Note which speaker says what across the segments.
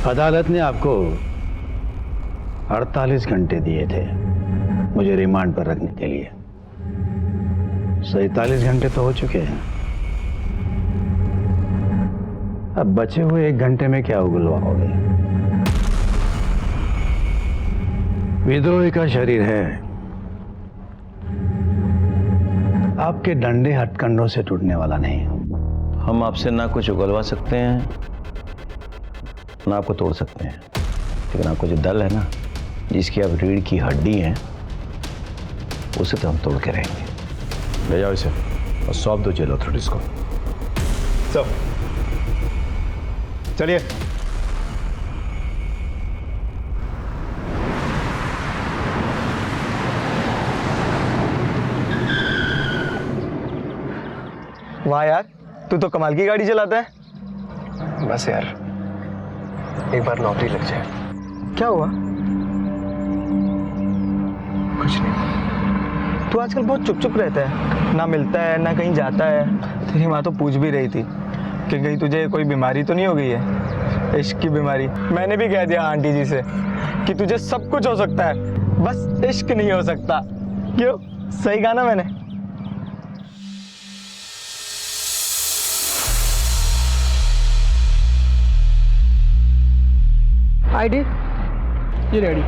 Speaker 1: अदालत ने आपको 48 घंटे दिए थे मुझे रिमांड पर रखने के लिए। 47 घंटे तो हो चुके हैं। अब बचे हुए 1 घंटे में क्या उगलवाओगे? विद्रोही का शरीर है, आपके डंडे हथकंडों से टूटने वाला नहीं।
Speaker 2: हम आपसे ना कुछ उगलवा सकते हैं ना आपको तोड़ सकते हैं, लेकिन आपको जो दल है ना, जिसकी आप रीढ़ की हड्डी हैं, उसे तो हम तोड़ के रहेंगे।
Speaker 3: ले जाओ इसे और सौंप दो जेल अथॉरिटीज को। सब चलिए।
Speaker 4: वाह यार, तू तो कमाल की गाड़ी चलाता है।
Speaker 5: बस यार, एक बार नौकरी लग जाए।
Speaker 4: क्या हुआ?
Speaker 5: कुछ नहीं।
Speaker 4: तू आजकल बहुत चुप चुप रहता है, ना मिलता है ना कहीं जाता है। तेरी माँ तो पूछ भी रही थी कि कहीं तुझे कोई बीमारी तो नहीं हो गई है, इश्क की बीमारी। मैंने भी कह दिया आंटी जी से कि तुझे सब कुछ हो सकता है, बस इश्क नहीं हो सकता। क्यों, सही कहा ना मैंने?
Speaker 6: आईडी ये रेडी।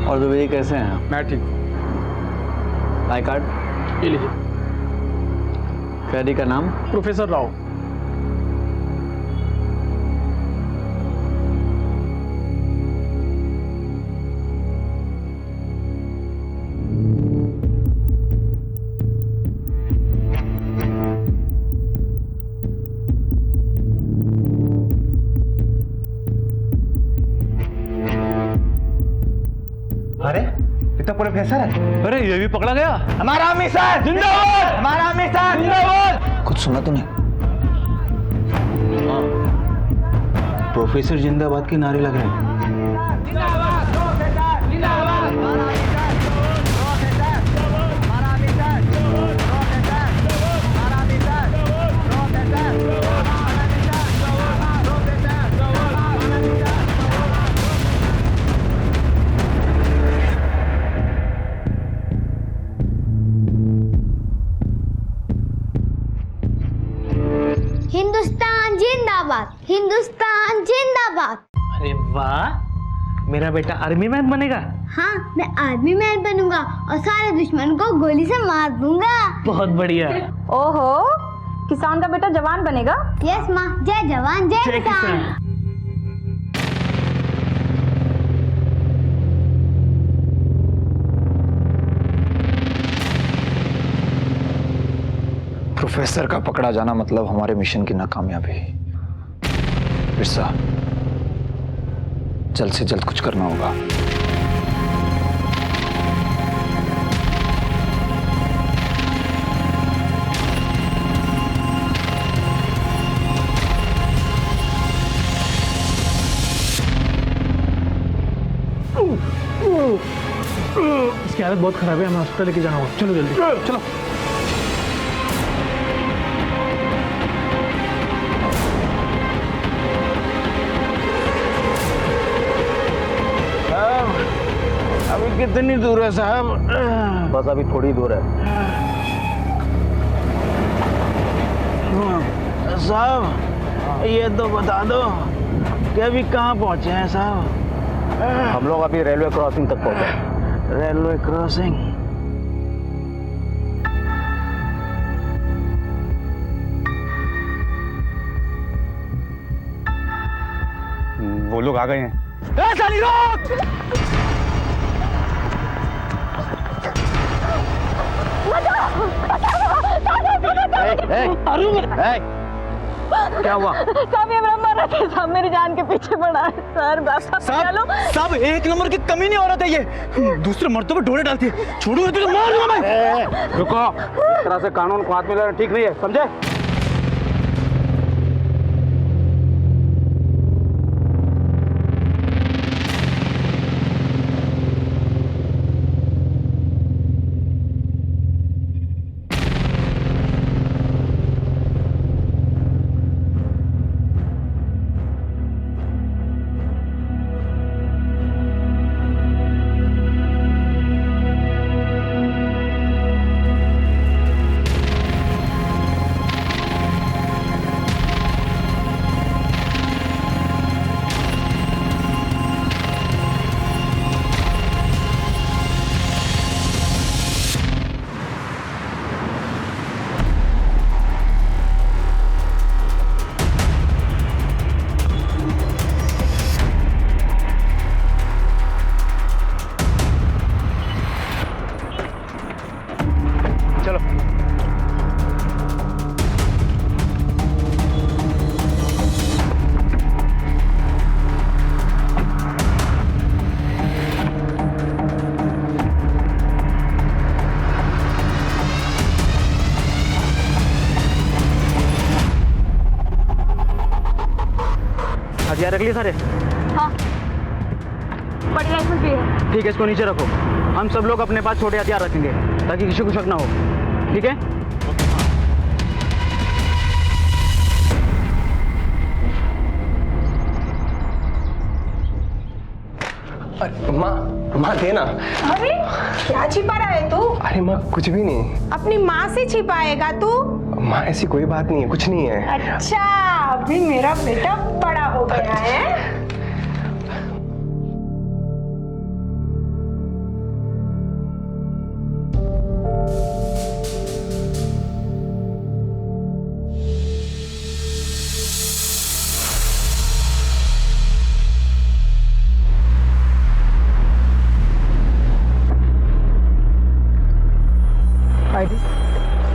Speaker 2: और द्विवेदी कैसे हैं?
Speaker 6: मैं ठीक हूँ।
Speaker 2: आई कार्ड
Speaker 6: ये लीजिए।
Speaker 2: कैदी का नाम?
Speaker 6: प्रोफेसर राव।
Speaker 4: अरे ये तो प्रोफेसर है।
Speaker 2: अरे ये भी पकड़ा गया।
Speaker 4: हमारा अमीर जिंदाबाद, हमारा अमीर जिंदाबाद।
Speaker 2: कुछ सुना तूने? प्रोफेसर जिंदाबाद के नारे लग रहे हैं।
Speaker 7: हिंदुस्तान जिंदाबाद, हिंदुस्तान जिंदाबाद।
Speaker 6: अरे वाह, मेरा बेटा आर्मी मैन बनेगा।
Speaker 7: हाँ, मैं आर्मी मैन बनूंगा और सारे दुश्मन को गोली से मार दूंगा।
Speaker 6: बहुत बढ़िया।
Speaker 8: ओहो, किसान का बेटा जवान बनेगा।
Speaker 7: यस माँ, जय जवान जय
Speaker 6: जय
Speaker 7: किसान।
Speaker 6: किसान।
Speaker 5: प्रोफेसर का पकड़ा जाना मतलब हमारे मिशन की नाकामयाबी। बिरसा, जल्द से जल्द कुछ करना होगा।
Speaker 6: इसकी हालत बहुत खराब है, हमें हॉस्पिटल लेके जाना होगा। चलो जल्दी चलो।
Speaker 2: अभी कितनी दूर है साहब? बस अभी थोड़ी दूर है साहब। ये तो बता दो कि अभी कहाँ पहुँचे हैं साहब? हम लोग अभी रेलवे क्रॉसिंग तक पहुँचे। Railway crossing?
Speaker 3: वो लोग आ गए हैं।
Speaker 6: साली रोक!
Speaker 4: क्या हुआ?
Speaker 8: साहब ये मेरा मर रहा था साहब, मेरी जान के पीछे पड़ा है सर। बस चलो
Speaker 4: साहब एक नंबर की कमी नहीं हो रहा था ये, दूसरे मर्तों पे डोरे डालती है। छोड़ूंगा तुझे, मार दूंगा मैं।
Speaker 6: रुको, इस तरह से कानून को हाथ में लेना ठीक नहीं है, समझे?
Speaker 4: हथियार रख लिए सारे?
Speaker 8: हाँ, बड़ी राइफल भी है।
Speaker 4: ठीक है, इसको नीचे रखो। हम सब लोग अपने पास छोटे हथियार रखेंगे ताकि किसी को शक ना हो, ठीक है?
Speaker 9: माँ दे ना।
Speaker 10: अरे क्या छिपा रहा है तू?
Speaker 9: अरे माँ कुछ भी नहीं।
Speaker 10: अपनी माँ से छिपाएगा तू?
Speaker 9: माँ ऐसी कोई बात नहीं है, कुछ नहीं है।
Speaker 10: अच्छा, अभी मेरा बेटा बड़ा हो गया है।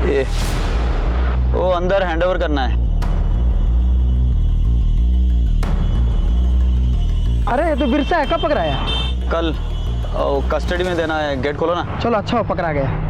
Speaker 4: ये वो अंदर हैंडओवर करना है।
Speaker 6: अरे ये तो बिरसा है, कब पकड़ाया?
Speaker 4: कल कस्टडी में देना है। गेट खोलो ना।
Speaker 6: चलो अच्छा हो, पकड़ा गया।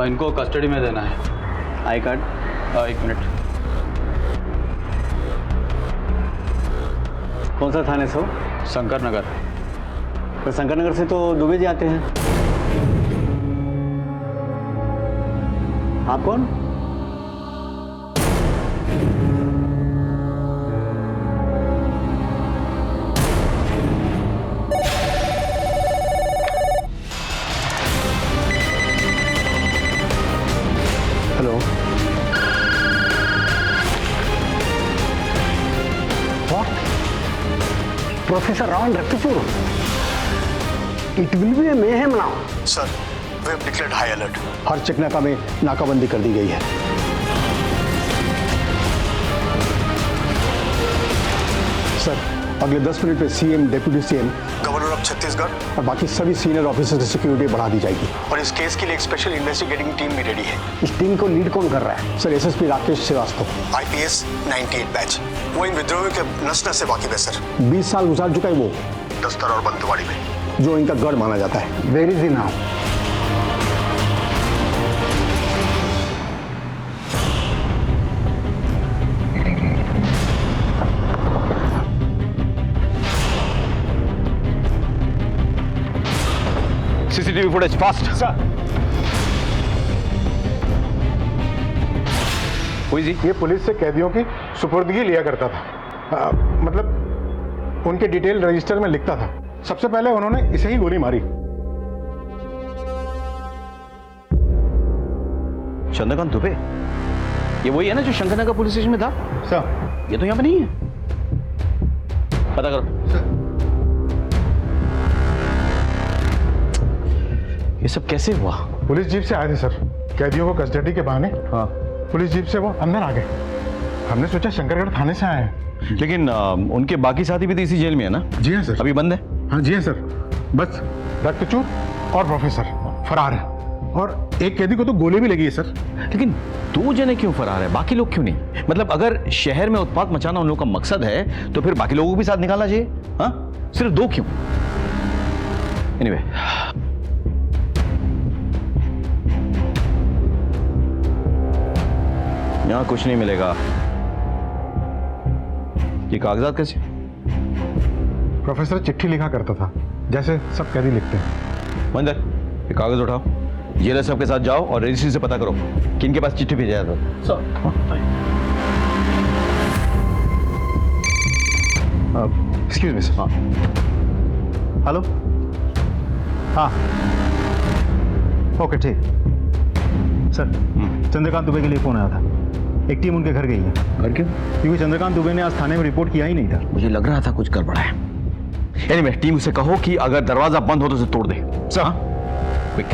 Speaker 4: इनको कस्टडी में देना है। I card. एक मिनट।
Speaker 2: कौन सा थाने से हो?
Speaker 4: शंकर नगर।
Speaker 2: तो शंकर नगर से तो दुबे जी आते हैं। आप कौन?
Speaker 1: Hello,
Speaker 11: Professor Rao and Rapipur. It will be a mayhem now.
Speaker 1: Sir, we have declared high alert. हर चेकनाका में नाकाबंदी कर दी गई है। सर, अगले 10 मिनट में CM, deputy CM, governor of Chhattisgarh और बाकी सभी सीनियर ऑफिसर्स की सिक्योरिटी बढ़ा दी जाएगी और इस केस के लिए एक स्पेशल इन्वेस्टिगेटिंग टीम भी रेडी है।
Speaker 11: इस टीम को लीड कौन कर रहा है?
Speaker 1: Sir, SSP Rakesh Srivastava, IPS 98 batch. वो इन विद्रोहियों के नस-नस से वाकिफ है सर। 20 साल गुजार चुका है वो दस्तर और बंदूकवाड़ी में, जो इनका गढ़ माना जाता है।
Speaker 11: Where is he now?
Speaker 3: CCTV footage fast.
Speaker 9: Sir,
Speaker 3: हुई जी?
Speaker 12: ये पुलिस से कैदियों की सुपुर्दगी लिया करता था। मतलब
Speaker 1: उनके डिटेल रजिस्टर में लिखता था। सबसे पहले उन्होंने इसे ही गोली मारी।
Speaker 2: चंद्रकांत दुबे, ये वही है ना जो शंकरनगर पुलिस स्टेशन में था?
Speaker 1: सर
Speaker 2: ये तो यहाँ पे नहीं है। पता करो। ये सब कैसे हुआ?
Speaker 1: पुलिस जीप से आए थे सर, कैदियों को कस्टडी के बहाने।
Speaker 2: हाँ।
Speaker 1: पुलिस जीप से वो अंदर आ गए। हमने सोचा शंकरगढ़ थाने से आए हैं।
Speaker 2: लेकिन उनके बाकी साथी भी तो इसी जेल में है ना?
Speaker 1: जी हाँ सर।
Speaker 2: अभी बंद है?
Speaker 1: हाँ जी हाँ सर। बस रक्तचूर और प्रोफेसर फरार है, और एक कैदी को तो गोली भी लगी है सर।
Speaker 2: लेकिन 2 जने क्यों फरार है, बाकी लोग क्यों नहीं? मतलब अगर शहर में उत्पात मचाना उन लोगों का मकसद है तो फिर बाकी लोगों को भी साथ निकालना चाहिए। हाँ, सिर्फ 2 क्यों? एनीवे, यहां कुछ नहीं मिलेगा। ये कागजात कैसे?
Speaker 1: प्रोफेसर चिट्ठी लिखा करता था, जैसे सब कैदी लिखते हैं।
Speaker 2: मंदिर, ये कागज उठाओ, जेलर साहब के साथ जाओ और रजिस्ट्री से पता करो कि इनके पास चिट्ठी भेजा था।
Speaker 1: Excuse me sir.
Speaker 2: हाँ,
Speaker 1: हेलो। हाँ ओके ठीक। सर चंद्रकांत दुबे के लिए फोन आया था, एक टीम उनके घर गई है।
Speaker 2: घर क्यों?
Speaker 1: क्योंकि चंद्रकांत दुबे ने आज थाने में रिपोर्ट किया ही नहीं था।
Speaker 2: मुझे लग रहा था कुछ गड़बड़ है। एनीवे, टीम से कहो कि अगर दरवाजा बंद हो तो उसे तोड़ दे।
Speaker 1: सर।
Speaker 2: क्विक।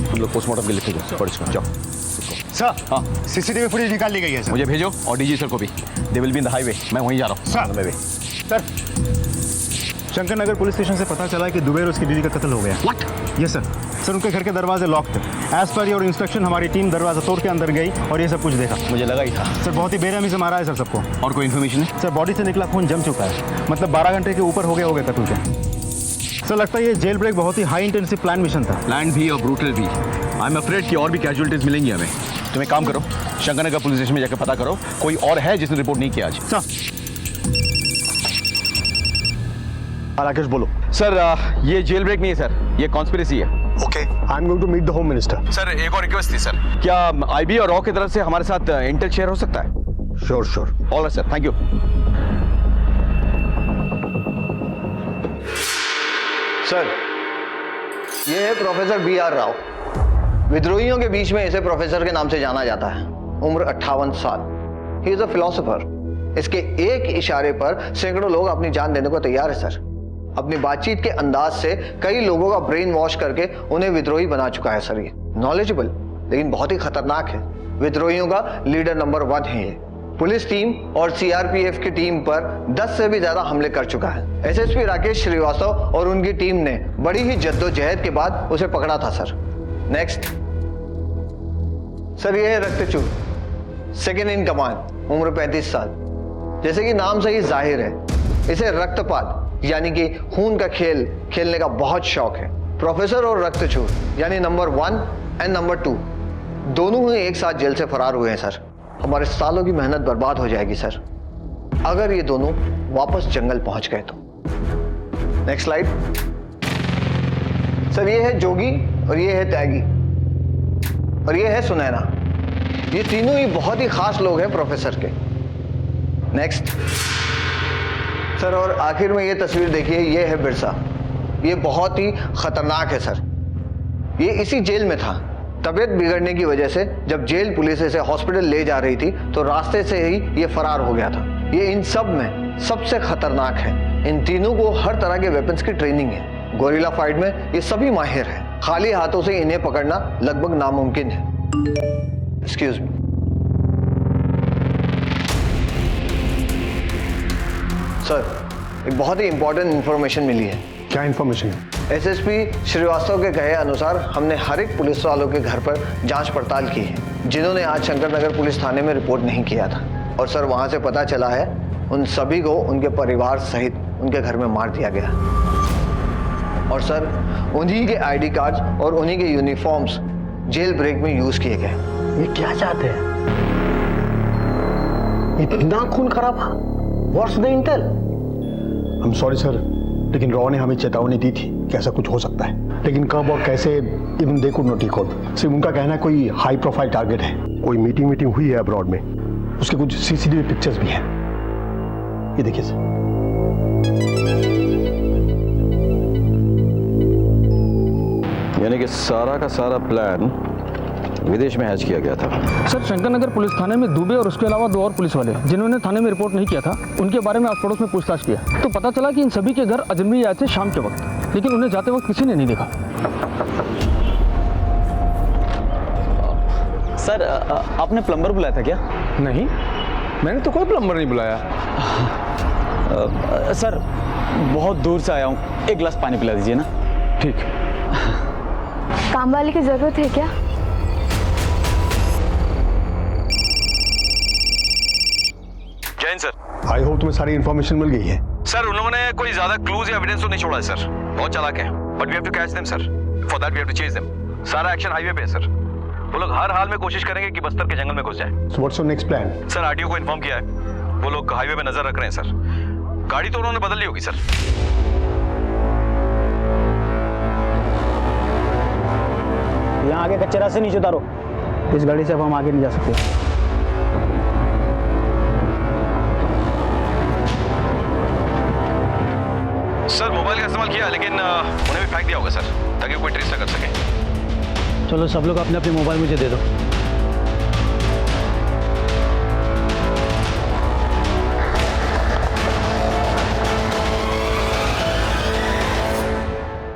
Speaker 2: हम लोग पोस्टमार्टम के लिए लिखेंगे। जाओ
Speaker 1: सर।
Speaker 2: हाँ,
Speaker 1: सीसीटीवी फुटेज निकाल ली गई है सर।
Speaker 2: मुझे भेजो और डीजी सर को भी। They will be in the highway. मैं वहीं जा रहा हूँ।
Speaker 1: सर शंकरनगर पुलिस स्टेशन से पता चला कि दुबे और उसकी दीदी का कत्ल हो गया।
Speaker 2: व्हाट?
Speaker 1: Yes sir. सर उनके घर के दरवाजे लॉक थे। एज पर योर इंस्ट्रक्शन हमारी टीम दरवाजा तोड़ के अंदर गई और ये सब कुछ देखा।
Speaker 2: मुझे लगा ही था।
Speaker 1: सर बहुत ही बेरहमी से मारा है सर सबको।
Speaker 2: और कोई इन्फॉर्मेशन है?
Speaker 1: सर बॉडी से निकला खून जम चुका है, मतलब 12 घंटे के ऊपर हो गया कत्ल के। सर लगता है ये जेल ब्रेक बहुत ही हाई इंटेंसिव प्लान मिशन था।
Speaker 2: प्लान भी और ब्रूटल भी। आई एम अफ्रेड कि और भी कैजुअलिटीज मिलेंगी हमें। तुम एक काम करो, शंकरनगर पुलिस स्टेशन में जाकर पता करो कोई और है जिसने रिपोर्ट नहीं किया आज।
Speaker 1: सर राकेश बोलो।
Speaker 2: सर ये जेल ब्रेक नहीं है सर, ये कॉन्स्पिरेसी है।
Speaker 1: Okay, I am going to meet the home minister.
Speaker 2: Sir एक और रिक्वेस्ट थी सर, क्या आईबी और रॉ की तरफ से हमारे साथ इंटेल शेयर हो सकता है?
Speaker 1: Sure sure.
Speaker 2: All right sir, thank you.
Speaker 12: Sir ये है प्रोफेसर B.R. राव। विद्रोहियों के बीच में इसे प्रोफेसर के नाम से जाना जाता है। उम्र 58 साल। He is a philosopher. इसके एक इशारे पर सैकड़ों लोग अपनी जान देने को तैयार है सर। अपनी बातचीत के अंदाज से कई लोगों का ब्रेन वॉश करके उन्हें विद्रोही बना चुका है सर। ये नॉलेजेबल लेकिन बहुत ही खतरनाक है। विद्रोहियों का लीडर नंबर 1 है ये। पुलिस टीम और CRPF की टीम पर 10 से भी ज्यादा हमले कर चुका है। SSP राकेश श्रीवास्तव और उनकी टीम ने बड़ी ही जद्दोजहद के बाद उसे पकड़ा था सर। नेक्स्ट सर ये है रक्तचूर, सेकेंड इन कमांड, उम्र 35 साल। जैसे कि नाम से ही जाहिर है, इसे रक्तपात यानी कि खून का खेल खेलने का बहुत शौक है। प्रोफेसर और रक्तचूर यानी नंबर 1 एंड नंबर 2 दोनों ही एक साथ जेल से फरार हुए हैं सर। हमारे सालों की मेहनत बर्बाद हो जाएगी सर अगर ये दोनों वापस जंगल पहुंच गए तो। Next slide. सर ये है जोगी और ये है त्यागी और ये है सुनैना। ये तीनों ही बहुत ही खास लोग हैं प्रोफेसर के। नेक्स्ट सर और आखिर में ये तस्वीर देखिए, ये है बिरसा। ये बहुत ही खतरनाक है सर। ये इसी जेल में था। तबीयत बिगड़ने की वजह से जब जेल पुलिस इसे हॉस्पिटल ले जा रही थी तो रास्ते से ही ये फरार हो गया था। ये इन सब में सबसे खतरनाक है। इन तीनों को हर तरह के वेपन्स की ट्रेनिंग है। गोरिल्ला फाइट में ये सभी माहिर हैं। खाली हाथों से इन्हें पकड़ना लगभग नामुमकिन है। एक्सक्यूज मी सर, एक बहुत ही इंपॉर्टेंट इंफॉर्मेशन मिली है।
Speaker 1: क्या इंफॉर्मेशन है?
Speaker 12: SSP श्रीवास्तव के कहे अनुसार हमने हर एक पुलिस वालों के घर पर जांच पड़ताल की है जिन्होंने आज शंकरनगर पुलिस थाने में रिपोर्ट नहीं किया था। और सर वहां से पता चला है उन सभी को उनके परिवार सहित उनके घर में मार दिया गया। और सर उन्हीं के ID कार्ड्स और उन्हीं के यूनिफॉर्म्स जेल ब्रेक में यूज किए गए।
Speaker 11: ये क्या चाहते हैं? इतना खून खराबा? What's the Intel?
Speaker 1: I am sorry sir, लेकिन रॉ ने हमें चेतावनी दी थी कि ऐसा कुछ हो सकता है, लेकिन कब और कैसे even they could not record. सिर्फ उनका कहना है कोई हाई प्रोफाइल टारगेट है।
Speaker 11: कोई मीटिंग हुई है अब्रॉड में?
Speaker 1: उसके कुछ सीसीटीवी पिक्चर्स भी हैं, ये देखिए सर।
Speaker 2: यानी कि सारा का सारा प्लान विदेश में हैच किया गया था।
Speaker 6: सर शंकर नगर पुलिस थाने में दुबे और उसके अलावा 2 और पुलिस वाले जिन्होंने थाने में रिपोर्ट नहीं किया था, उनके बारे में आस पड़ोस में पूछताछ किया तो पता चला कि इन सभी के घर अजनबी आए थे शाम के वक्त, लेकिन उन्हें जाते वक्त किसी ने नहीं देखा।
Speaker 4: सर आपने प्लम्बर बुलाया था क्या?
Speaker 3: नहीं, मैंने तो कोई प्लम्बर नहीं बुलाया।
Speaker 4: सर बहुत दूर से आया हूँ, एक गिलास पानी पिला दीजिए ना।
Speaker 3: ठीक।
Speaker 8: काम वाले की जरूरत है क्या?
Speaker 2: जैन सर।
Speaker 1: आई होप तुम्हें सारी इन्फॉर्मेशन मिल गई है।
Speaker 2: सर उन्होंने कोई ज्यादा क्लूज या एविडेंस तो नहीं छोड़ा है सर, बहुत चालाक है, but we have to catch them sir, for that we have to chase them. सारा एक्शन हाईवे पे है सर, वो लोग हर हाल में कोशिश करेंगे कि बस्तर के जंगल में घुस जाए।
Speaker 1: So what's your next plan?
Speaker 2: Sir RTO को इन्फॉर्म किया है, वो लोग हाईवे पे नजर रख रहे हैं सर। गाड़ी तो उन्होंने बदल ली होगी सर।
Speaker 4: यहाँ आगे कच्चे रास्ते नीचे उतारो, इस गाड़ी से अब हम आगे नहीं जा सकते।
Speaker 2: सर मोबाइल का इस्तेमाल किया, लेकिन उन्हें भी फेंक दिया होगा सर, ताकि कोई ट्रेस ना कर सके।
Speaker 6: चलो सब लोग अपने अपने मोबाइल मुझे दे दो।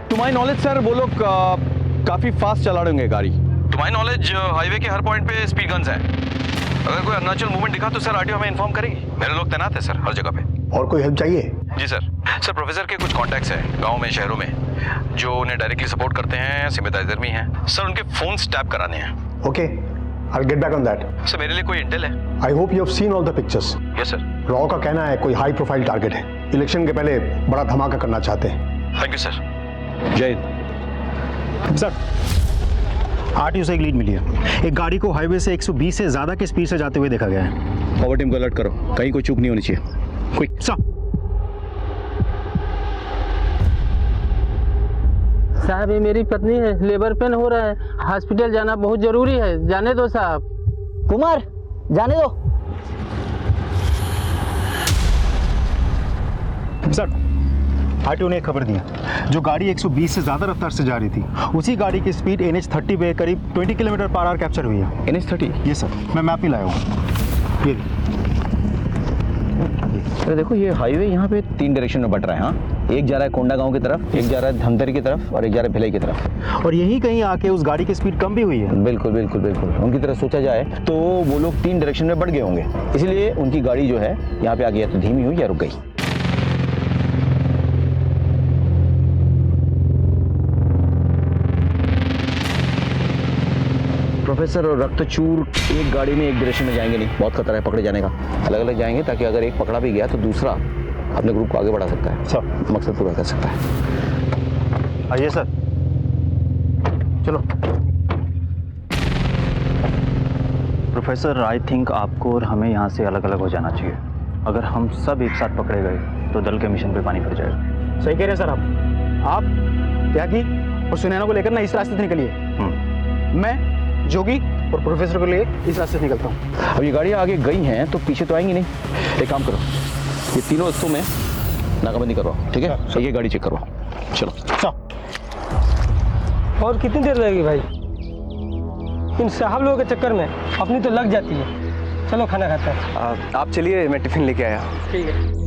Speaker 3: टू माई नॉलेज सर वो लोग काफी फास्ट चला रहे होंगे गाड़ी।
Speaker 2: टू माई नॉलेज हाईवे के हर पॉइंट पे स्पीड गन्स हैं। अगर कोई अननेचुरल मूवमेंट दिखा तो सर आरटीओ हमें इन्फॉर्म करेगी। मेरे लोग तैनात हैं सर हर जगह पे।
Speaker 1: और कोई हेल्प चाहिए?
Speaker 2: जी सर। सर प्रोफेसर के कुछ कॉन्टैक्ट्स हैं गांव में, शहरों में, जो उन्हें डायरेक्टली सपोर्ट करते हैं, सिम्पैथाइजर भी हैं सर। उनके फोन टैप कराने हैं।
Speaker 1: Okay, I'll get back on that.
Speaker 2: Sir मेरे लिए कोई इंटेल है?
Speaker 1: I hope you have seen all the pictures.
Speaker 2: Yes sir.
Speaker 1: Raw का कहना है कोई हाई प्रोफाइल टारगेट है, इलेक्शन के पहले बड़ा धमाका करना चाहते हैं।
Speaker 2: Thank you sir.
Speaker 3: जय
Speaker 11: सर, आरटीओ से एक लीड मिली है। एक गाड़ी को हाईवे से 120 से ज्यादा की स्पीड से जाते हुए देखा गया है।
Speaker 3: फॉरवर्ड टीम को अलर्ट करो, कहीं कोई चूक नहीं होनी चाहिए। Quick
Speaker 11: sir.
Speaker 6: साहब ये मेरी पत्नी है, लेबर पेन हो रहा है, हॉस्पिटल जाना बहुत जरूरी है, जाने दो साहब।
Speaker 4: कुमार जाने दो।
Speaker 11: सर आरटीओ ने एक खबर दी, जो गाड़ी 120 से ज्यादा रफ्तार से जा रही थी, उसी गाड़ी की स्पीड NH30 पे करीब 20 किलोमीटर पर आवर कैप्चर हुई है।
Speaker 3: NH30?
Speaker 11: ये सर, मैं मैप ही लाया हूँ। ये
Speaker 2: अरे देखो ये हाईवे यहाँ पे 3 डायरेक्शन में बट रहा है। हाँ, एक जा रहा है कोंडा गांव की तरफ, एक जा रहा है धमतरी की तरफ, और एक जा रहा है भिलाई की तरफ।
Speaker 11: और यहीं कहीं आके उस गाड़ी की स्पीड कम भी हुई है।
Speaker 2: बिल्कुल बिल्कुल बिल्कुल, उनकी तरफ सोचा जाए तो वो लोग 3 डायरेक्शन में बढ़ गए होंगे, इसलिए उनकी गाड़ी जो है यहाँ पे आ गई, या तो धीमी हुई या रुक गई। प्रोफेसर और रक्तचूर एक गाड़ी में एक डायरेक्शन में जाएंगे नहीं, बहुत खतरा है पकड़े जाने का। अलग अलग जाएंगे, ताकि अगर एक पकड़ा भी गया तो दूसरा अपने ग्रुप को आगे बढ़ा सकता है,
Speaker 11: सर
Speaker 2: मकसद पूरा कर सकता है।
Speaker 11: आइए सर, चलो। प्रोफेसर आई थिंक आपको और हमें यहाँ से अलग अलग हो जाना चाहिए। अगर हम सब एक साथ पकड़े गए तो दल के मिशन पे पानी फिर जाएगा।
Speaker 6: सही कह रहे हैं सर आप त्यागी और सुनैना को लेकर ना इस रास्ते से निकलिए, मैं जोगी और प्रोफेसर को लिए इस रास्ते से निकलता हूँ।
Speaker 2: अब ये गाड़ियाँ आगे गई हैं तो पीछे तो आएंगी नहीं। एक काम करो, ये तीनों रस्तों में नाकाबंदी करवाओ, ठीक है? ये गाड़ी चेक करवाओ, चलो।
Speaker 6: और कितनी देर लगेगी भाई? इन साहब लोगों के चक्कर में अपनी तो लग जाती है। चलो खाना खाते हैं।
Speaker 9: आप चलिए, मैं टिफिन लेके आया।
Speaker 6: ठीक है।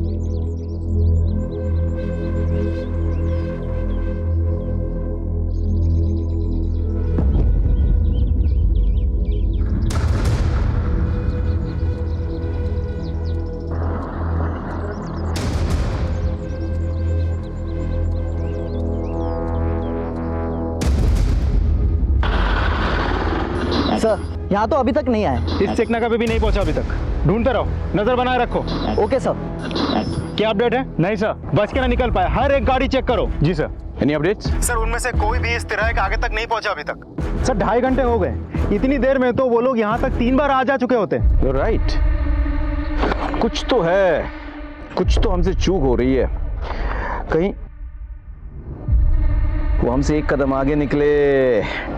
Speaker 4: सर यहाँ तो अभी तक नहीं आए।
Speaker 11: इस चेकनाका पे भी नहीं पहुंचा अभी तक। ढूंढते रहो, नजर बनाए रखो।
Speaker 4: Okay sir.
Speaker 11: क्या अपडेट है? नहीं सर, बच के ना निकल पाए। हर एक गाड़ी चेक करो। जी सर।
Speaker 3: Any updates?
Speaker 11: सर उनमें से कोई भी इस तिराहे के आगे तक नहीं पहुंचा अभी तक। सर 2.5 घंटे हो गए। इतनी देर में तो वो लोग यहाँ तक 3 बार आ जा चुके होते।
Speaker 2: You're right. कुछ तो है, कुछ तो हमसे चूक हो रही है। कहीं वो हमसे एक कदम आगे निकले।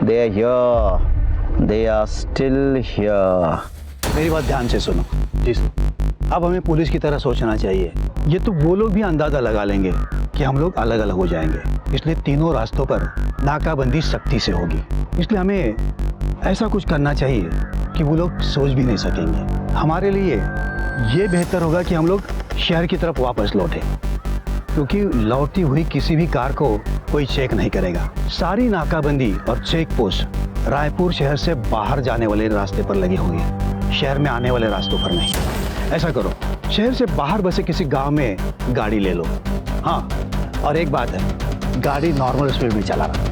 Speaker 2: They are here, they are still here.
Speaker 3: मेरी बात ध्यान से सुनो। जी अब हमें पुलिस की तरह सोचना चाहिए। ये तो वो लोग भी अंदाजा लगा लेंगे कि हम लोग अलग अलग हो जाएंगे, इसलिए तीनों रास्तों पर नाकाबंदी सख्ती से होगी। इसलिए हमें ऐसा कुछ करना चाहिए कि वो लोग सोच भी नहीं सकेंगे। हमारे लिए ये बेहतर होगा कि हम लोग शहर की तरफ वापस लौटें, क्योंकि लौटती हुई किसी भी कार को कोई चेक नहीं करेगा। सारी नाकाबंदी और चेक पोस्ट रायपुर शहर से बाहर जाने वाले रास्ते पर लगी होगी, शहर में आने वाले रास्तों पर नहीं। ऐसा करो, शहर से बाहर बसे किसी गांव में गाड़ी ले लो। हाँ, और एक बात है, गाड़ी नॉर्मल स्पीड में चलाना।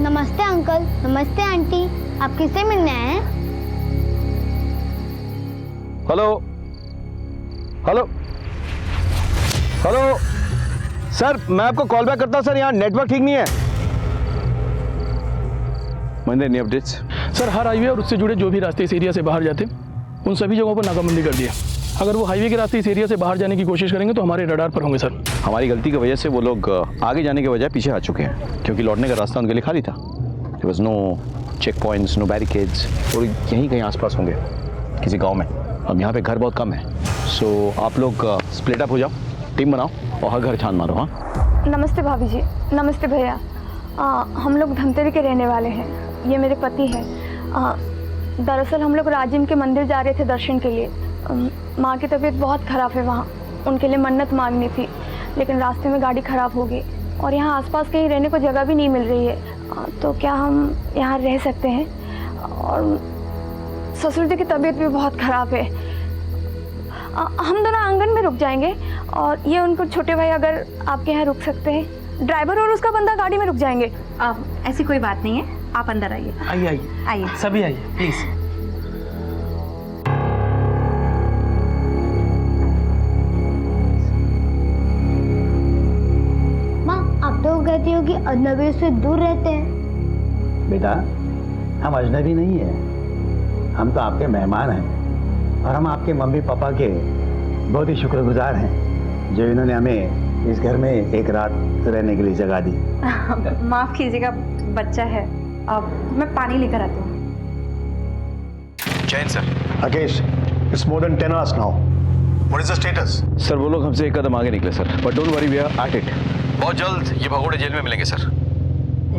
Speaker 7: नमस्ते अंकल, नमस्ते आंटी, आप किससे मिलने आए हैं?
Speaker 2: हेलो हेलो हेलो सर, मैं आपको कॉल बैक करता हूं सर, यहाँ नेटवर्क ठीक नहीं है। Mahendra, any updates?
Speaker 6: सर हर हाईवे और उससे जुड़े जो भी रास्ते इस एरिया से बाहर जाते उन सभी जगहों पर नाकाबंदी कर दिया। अगर वो हाईवे के रास्ते इस एरिया से बाहर जाने की कोशिश करेंगे तो हमारे रडार पर होंगे सर।
Speaker 2: हमारी गलती की वजह से वो लोग आगे जाने के बजाय पीछे आ चुके हैं, क्योंकि लौटने का रास्ता उनके लिए खाली था। There was no checkpoints, no barricades, और यहीं कहीं आसपास होंगे किसी गांव में। अब यहाँ पे घर बहुत कम है, सो आप लोग स्प्लिट अप हो जाओ, टीम बनाओ और हर घर छान मारो। हाँ,
Speaker 8: नमस्ते भाभी जी। नमस्ते भैया। हम लोग धमतरी के रहने वाले हैं, ये मेरे पति हैं। दरअसल हम लोग राजिम के मंदिर जा रहे थे दर्शन के लिए। माँ की तबीयत बहुत ख़राब है, वहाँ उनके लिए मन्नत मांगनी थी, लेकिन रास्ते में गाड़ी ख़राब हो गई और यहाँ आसपास कहीं रहने को जगह भी नहीं मिल रही है। तो क्या हम यहाँ रह सकते हैं? और ससुर जी की तबीयत भी बहुत ख़राब है। हम दोनों आंगन में रुक जाएंगे और ये उनको छोटे भाई अगर आपके यहाँ रुक सकते हैं, ड्राइवर और उसका बंदा गाड़ी में रुक जाएंगे।
Speaker 10: ऐसी कोई बात नहीं है, आप अंदर आइए।
Speaker 4: आइए आइए
Speaker 10: आइए,
Speaker 4: सभी आइए प्लीज़।
Speaker 7: आप तो कहती हो कि अजनबियों से दूर रहते हैं।
Speaker 3: बेटा, हम अजनबी नहीं है, हम तो आपके मेहमान हैं और हम आपके मम्मी पापा के बहुत ही शुक्रगुजार हैं जो इन्होंने हमें इस घर में एक रात रहने के लिए जगह दी।
Speaker 10: माफ कीजिएगा, बच्चा है। अब मैं पानी लेकर आती हूँ।
Speaker 2: Jain sir.
Speaker 1: Rakesh, it's more than 10 hours now. What is the status?
Speaker 2: Sir वो लोग हमसे एक कदम आगे निकले sir, but don't worry, we are at it. बहुत जल्द ये भगोड़े जेल में मिलेंगे सर।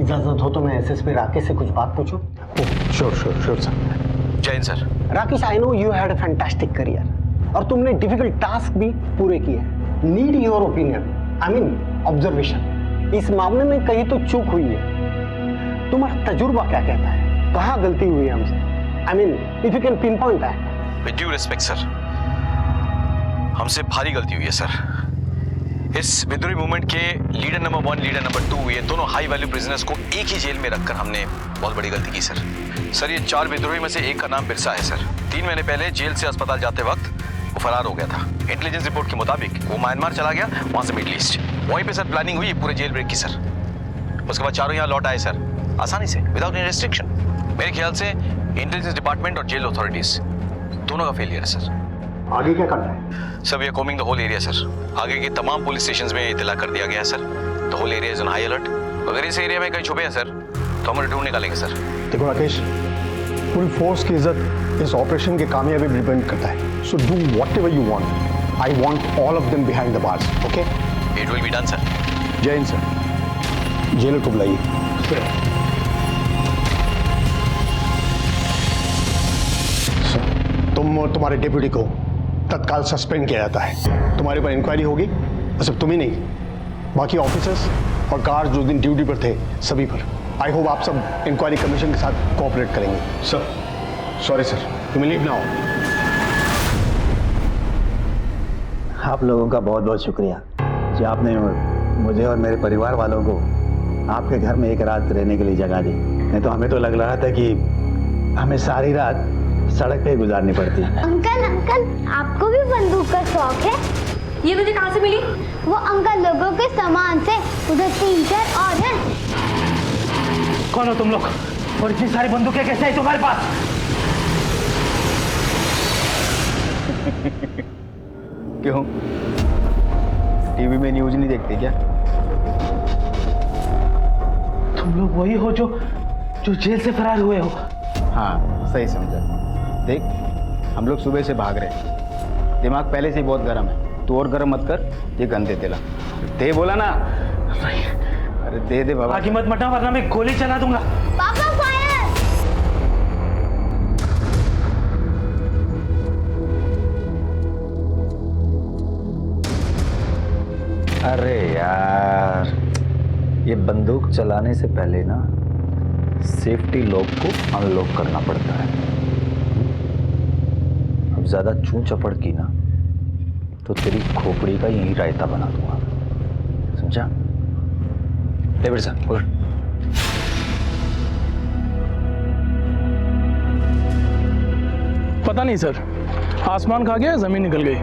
Speaker 11: इजाजत हो तो मैं एसएसपी राकेश से कुछ बात पूछूं?
Speaker 1: Sure sure sure sir.
Speaker 2: Jain sir.
Speaker 11: Rakesh, I know you had a fantastic career और तुमने डिफिकल्ट टास्क भी पूरे किए। Need your opinion, I mean observation. इस मामले में कहीं तो चूक हुई है, तुम्हारा तजुर्बा क्या कहता है? कहाँ गलती हुई है हमसे? I mean if you can pin point that.
Speaker 2: With due respect sir, हमसे भारी गलती हुई है सर। इस विद्रोही मूवमेंट के लीडर नंबर 1, लीडर नंबर 2, ये दोनों हाई वैल्यू प्रिजनर्स को एक ही जेल में रखकर हमने बहुत बड़ी गलती की सर। सर ये 4 विद्रोही में से एक का नाम बिरसा है सर। 3 महीने पहले जेल से अस्पताल जाते वक्त वो फरार हो गया था। इंटेलिजेंस रिपोर्ट के मुताबिक वो म्यांमार चला गया, वहां से मिडिल ईस्ट। वहीं पे सर प्लानिंग हुई पूरे जेल ब्रेक की सर। उसके बाद चारों यहाँ लौट आए सर, आसानी से, विदाउट एनी रेस्ट्रिक्शन। मेरे ख्याल से इंटेलिजेंस डिपार्टमेंट और जेल अथॉरिटीज दोनों का फेलियर है सर।
Speaker 1: आगे क्या करना है?
Speaker 2: Sir we are combing the whole area sir. आगे के तमाम पुलिस स्टेशंस में इत्तला कर दिया गया है sir. The whole area is on high alert. अगर इस एरिया में कहीं छुपे हैं सर तो हम ढूंढ निकालेंगे सर।
Speaker 1: देखो राकेश, पूरी फोर्स की इज्जत इस ऑपरेशन के कामयाबी पर डिपेंड करता है। So do whatever you want. I want all of them behind the bars, okay?
Speaker 2: It will be done sir.
Speaker 1: जय हिंद सर। जेलर को बुलाइए। तुम और तुम्हारे डेप्यूटी को तत्काल सस्पेंड किया जाता है। तुम्हारे पर इंक्वायरी होगी, और सिर्फ तुम ही नहीं, बाकी ऑफिसर्स और गार्ड जो दिन ड्यूटी पर थे सभी पर। आई होप आप सब इंक्वायरी कमीशन के साथ कोऑपरेट करेंगे। Sir, sorry sir, you may leave now.
Speaker 3: आप लोगों का बहुत बहुत शुक्रिया जो आपने मुझे और मेरे परिवार वालों को आपके घर में एक रात रहने के लिए जगह दी, नहीं तो हमें तो लग रहा था कि हमें सारी रात सड़क पे ही गुजारनी पड़ती है।
Speaker 7: अंकल अंकल आपको भी बंदूक का शौक है?
Speaker 8: ये तुझे कहाँ से मिली?
Speaker 7: वो अंकल लोगों के सामान से, उधर 3-4 और हैं।
Speaker 3: कौन हो तुम लोग और इतनी सारी बंदूकें कैसे आई तुम्हारे पास?
Speaker 4: क्यों, टीवी में न्यूज नहीं देखते क्या?
Speaker 3: तुम लोग वही हो जो जेल से फरार हुए हो?
Speaker 4: हाँ सही समझा। देख, हम लोग सुबह से भाग रहे हैं, दिमाग पहले से ही बहुत गर्म है। तू और गर्म मत कर, ये गंदे तेला दे बोला ना। अरे दे दे बाबा।
Speaker 3: आगे मत मटा वरना मैं गोली चला दूंगा।
Speaker 7: पापा फायर!
Speaker 5: अरे यार, ये बंदूक चलाने से पहले ना सेफ्टी लॉक को अनलॉक करना पड़ता है। अब ज्यादा चूं चपड़ की ना तो तेरी खोपड़ी का यही रायता बना दूंगा, समझा? ले बेटा पकड़।
Speaker 6: पता नहीं सर, आसमान खा गया, जमीन निकल गई,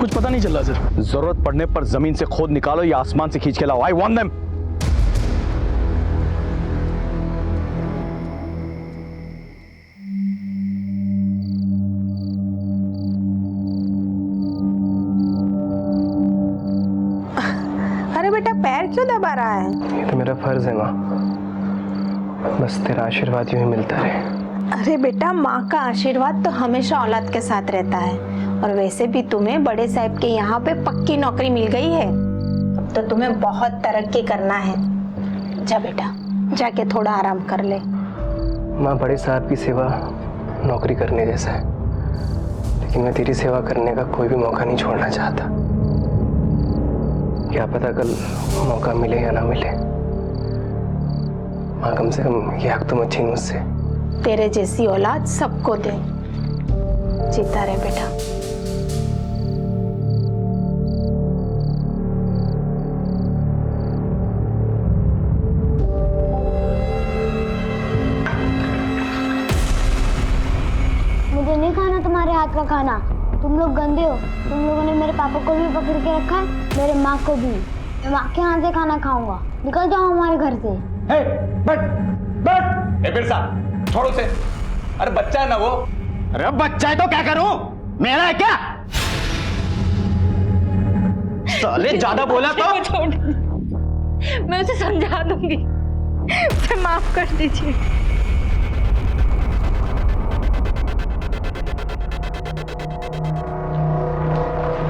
Speaker 6: कुछ पता नहीं चल रहा सर।
Speaker 1: जरूरत पड़ने पर जमीन से खोद निकालो या आसमान से खींच के लाओ। I want them.
Speaker 10: अरे बेटा, पैर क्यों दबा रहा है?
Speaker 9: ये तो मेरा फर्ज है माँ, बस तेरा आशीर्वाद यूं ही मिलता रहे।
Speaker 10: अरे बेटा, माँ का आशीर्वाद तो हमेशा औलाद के साथ रहता है। और वैसे भी तुम्हें बड़े साहब के यहाँ पे पक्की नौकरी मिल गई है, अब तो तुम्हें बहुत तरक्की करना है। जा बेटा, जाके थोड़ा आराम कर ले।
Speaker 9: माँ, बड़े साहब की सेवा नौकरी करने जैसा है, लेकिन मैं तेरी सेवा करने का कोई भी मौका नहीं छोड़ना चाहता। क्या पता कल मौका मिले या ना मिले। माँ, कम से कम ये हक तो मत छीन मुझसे।
Speaker 10: तेरे जैसी औलाद सबको दे। जीता रहे बेटा।
Speaker 7: मुझे नहीं खाना तुम्हारे हाथ का खाना, तुम लोग गंदे हो। तुम लोगों ने मेरे पापा को भी पकड़ के रखा है, मेरे माँ को भी। मैं माँ के हाथ से खाना खाऊंगा। निकल जाओ हमारे घर से।
Speaker 13: बिरसा, छोड़ो उसे। अरे बच्चा है ना वो।
Speaker 3: अरे बच्चा है तो क्या करूं? मेरा है क्या? साले ज्यादा बोला तो
Speaker 8: छोड़, मैं उसे समझा दूंगी, उसे माफ कर दीजिए।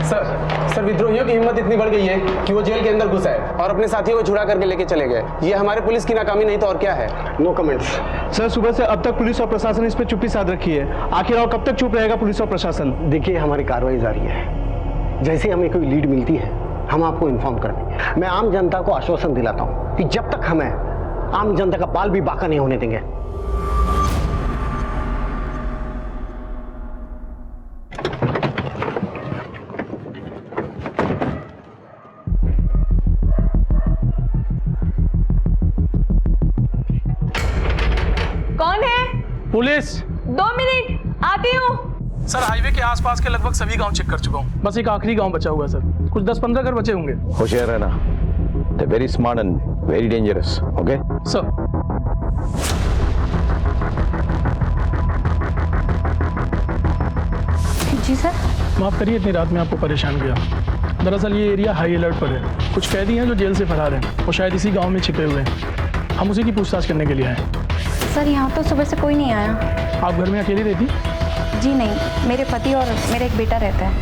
Speaker 13: सर, विद्रोहियों की हिम्मत इतनी बढ़ गई है कि वो जेल के अंदर घुसा है और अपने साथियों को छुड़ा करके लेके चले गए। ये हमारे पुलिस की नाकामी नहीं तो और क्या है।
Speaker 1: No comments.
Speaker 6: सर, सुबह से अब तक पुलिस और प्रशासन इस पर चुप्पी साध रखी है। आखिर और कब तक चुप रहेगा पुलिस और प्रशासन?
Speaker 11: देखिए, हमारी कार्रवाई जारी है। जैसे हमें कोई लीड मिलती है हम आपको इन्फॉर्म कर देंगे। मैं आम जनता को आश्वासन दिलाता हूँ कि जब तक हमें आम जनता का बाल भी बाका नहीं होने देंगे।
Speaker 8: कौन है?
Speaker 6: पुलिस।
Speaker 8: 2 मिनट, आती हूँ।
Speaker 6: सर, हाईवे के आसपास के लगभग सभी गांव चेक कर चुका हूँ, बस एक आखिरी गांव बचा हुआ है सर। कुछ 10-15 घर बचे होंगे।
Speaker 2: होशियार रहना, they very smart and very dangerous. Okay
Speaker 6: sir.
Speaker 8: जी सर।
Speaker 6: माफ करिए इतनी रात में आपको परेशान किया। दरअसल ये एरिया हाई अलर्ट पर है। कुछ कैदी हैं जो जेल से फरार हैं, वो शायद इसी गांव में छिपे हुए हैं। हम उसी की पूछताछ करने के लिए आए।
Speaker 10: सर, यहाँ तो सुबह से कोई नहीं आया।
Speaker 6: आप घर में अकेली रहती?
Speaker 10: जी नहीं, मेरे पति और मेरा एक बेटा रहता है।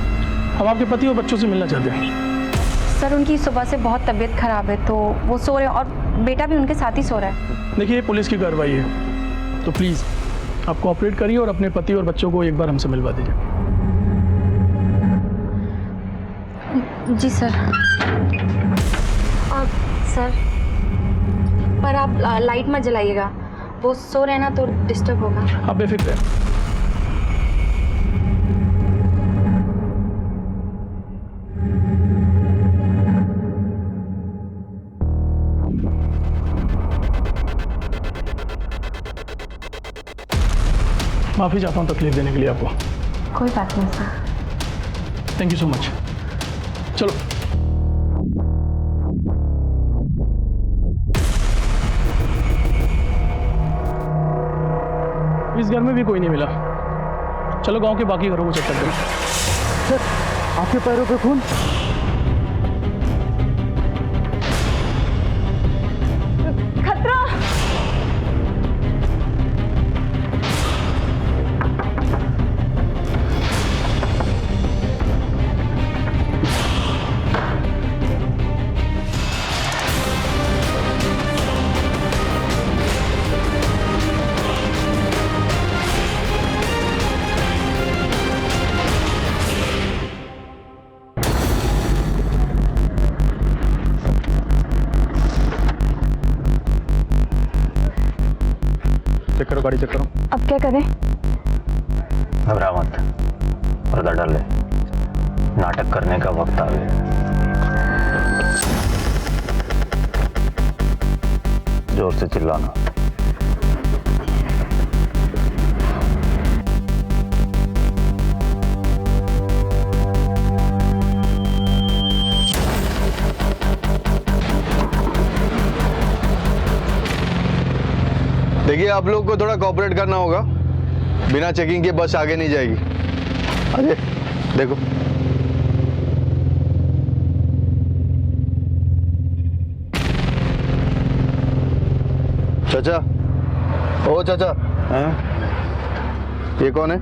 Speaker 6: हम आपके पति और बच्चों से मिलना चाहते हैं।
Speaker 10: सर, उनकी सुबह से बहुत तबीयत खराब है तो वो सो रहे हैं और बेटा भी उनके साथ ही सो रहा है।
Speaker 6: देखिए, ये पुलिस की कार्रवाई है, तो प्लीज़ आप कोऑपरेट करिए और अपने पति और बच्चों को एक बार हमसे मिलवा दीजिए।
Speaker 10: जी सर। सर, पर आप लाइट मत जलाइएगा, वो सो रहे हैं ना तो डिस्टर्ब होगा।
Speaker 6: आप बेफिक्र हैं। माफ़ी चाहता हूँ तकलीफ देने के लिए आपको।
Speaker 10: कोई बात नहीं sir.
Speaker 6: Thank you so much. चलो। इस घर में भी कोई नहीं मिला। चलो गांव के बाकी घरों को चेक करते हैं।
Speaker 3: सर, आपके पैरों पे खून।
Speaker 8: खतरा।
Speaker 6: चेक करो, गाड़ी चेक करो।
Speaker 8: अब क्या करें?
Speaker 5: घबरा मत, पर्दा डाल ले, नाटक करने का वक्त आ गया। जोर से चिल्लाना।
Speaker 12: देखिए, आप लोग को थोड़ा कोऑपरेट करना होगा। बिना चेकिंग के बस आगे नहीं जाएगी। अजय देखो, चाचा, ओ चाचा।
Speaker 3: हाँ?
Speaker 12: ये कौन है?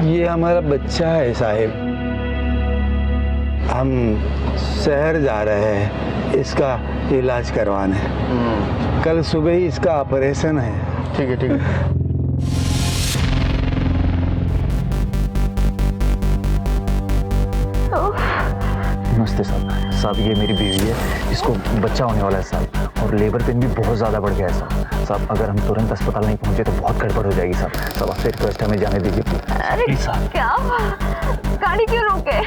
Speaker 3: ये हमारा बच्चा है साहिब। हम शहर जा रहे हैं इसका इलाज करवाने। कल सुबह ही इसका ऑपरेशन है।
Speaker 12: ठीक है, ठीक है।
Speaker 5: नमस्ते साहब। साहब ये मेरी बीवी है, इसको बच्चा होने वाला है साहब, और लेबर पेन भी बहुत ज़्यादा बढ़ गया है साहब। साहब अगर हम तुरंत अस्पताल नहीं पहुंचे तो बहुत गड़बड़ हो जाएगी साहब। साहब आपसे रिक्वेस्ट हमें जाने दीजिए।
Speaker 8: अरे क्या गाड़ी क्यों रोके?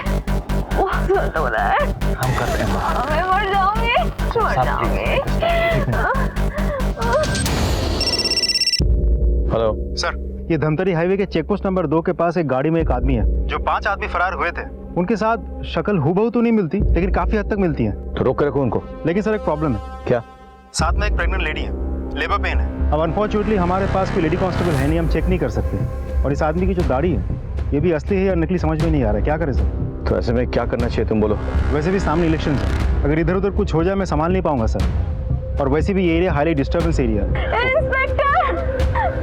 Speaker 8: तो हो रहा है।
Speaker 5: हम करते हैं।
Speaker 8: मैं मर जाऊंगी, मर जाऊंगी।
Speaker 2: हेलो
Speaker 3: सर, ये धमतरी हाईवे के चेक पोस्ट नंबर 2 के पास एक गाड़ी में एक आदमी है। जो 5 आदमी फरार हुए थे, उनके साथ शक्ल हूबहू तो नहीं मिलती, लेकिन काफी हद तक मिलती है।
Speaker 2: तो रोक के रखो उनको।
Speaker 3: लेकिन सर एक प्रॉब्लम है।
Speaker 2: क्या?
Speaker 3: साथ में एक प्रेग्नेंट लेडी है, लेबर पेन है। अब अनफॉर्चुनेटली हमारे पास कोई लेडी कांस्टेबल है नहीं, हम चेक नहीं कर सकते। और इस आदमी की जो गाड़ी है, ये भी असली है या नकली समझ में नहीं आ रहा है। क्या करें सर?
Speaker 2: तो ऐसे में क्या करना चाहिए, तुम बोलो।
Speaker 3: वैसे भी सामने इलेक्शन है, अगर इधर उधर कुछ हो जाए मैं संभाल नहीं पाऊंगा सर। और वैसे भी ये एरिया हाईली डिस्टर्बेंस एरिया है।
Speaker 8: इंस्पेक्टर,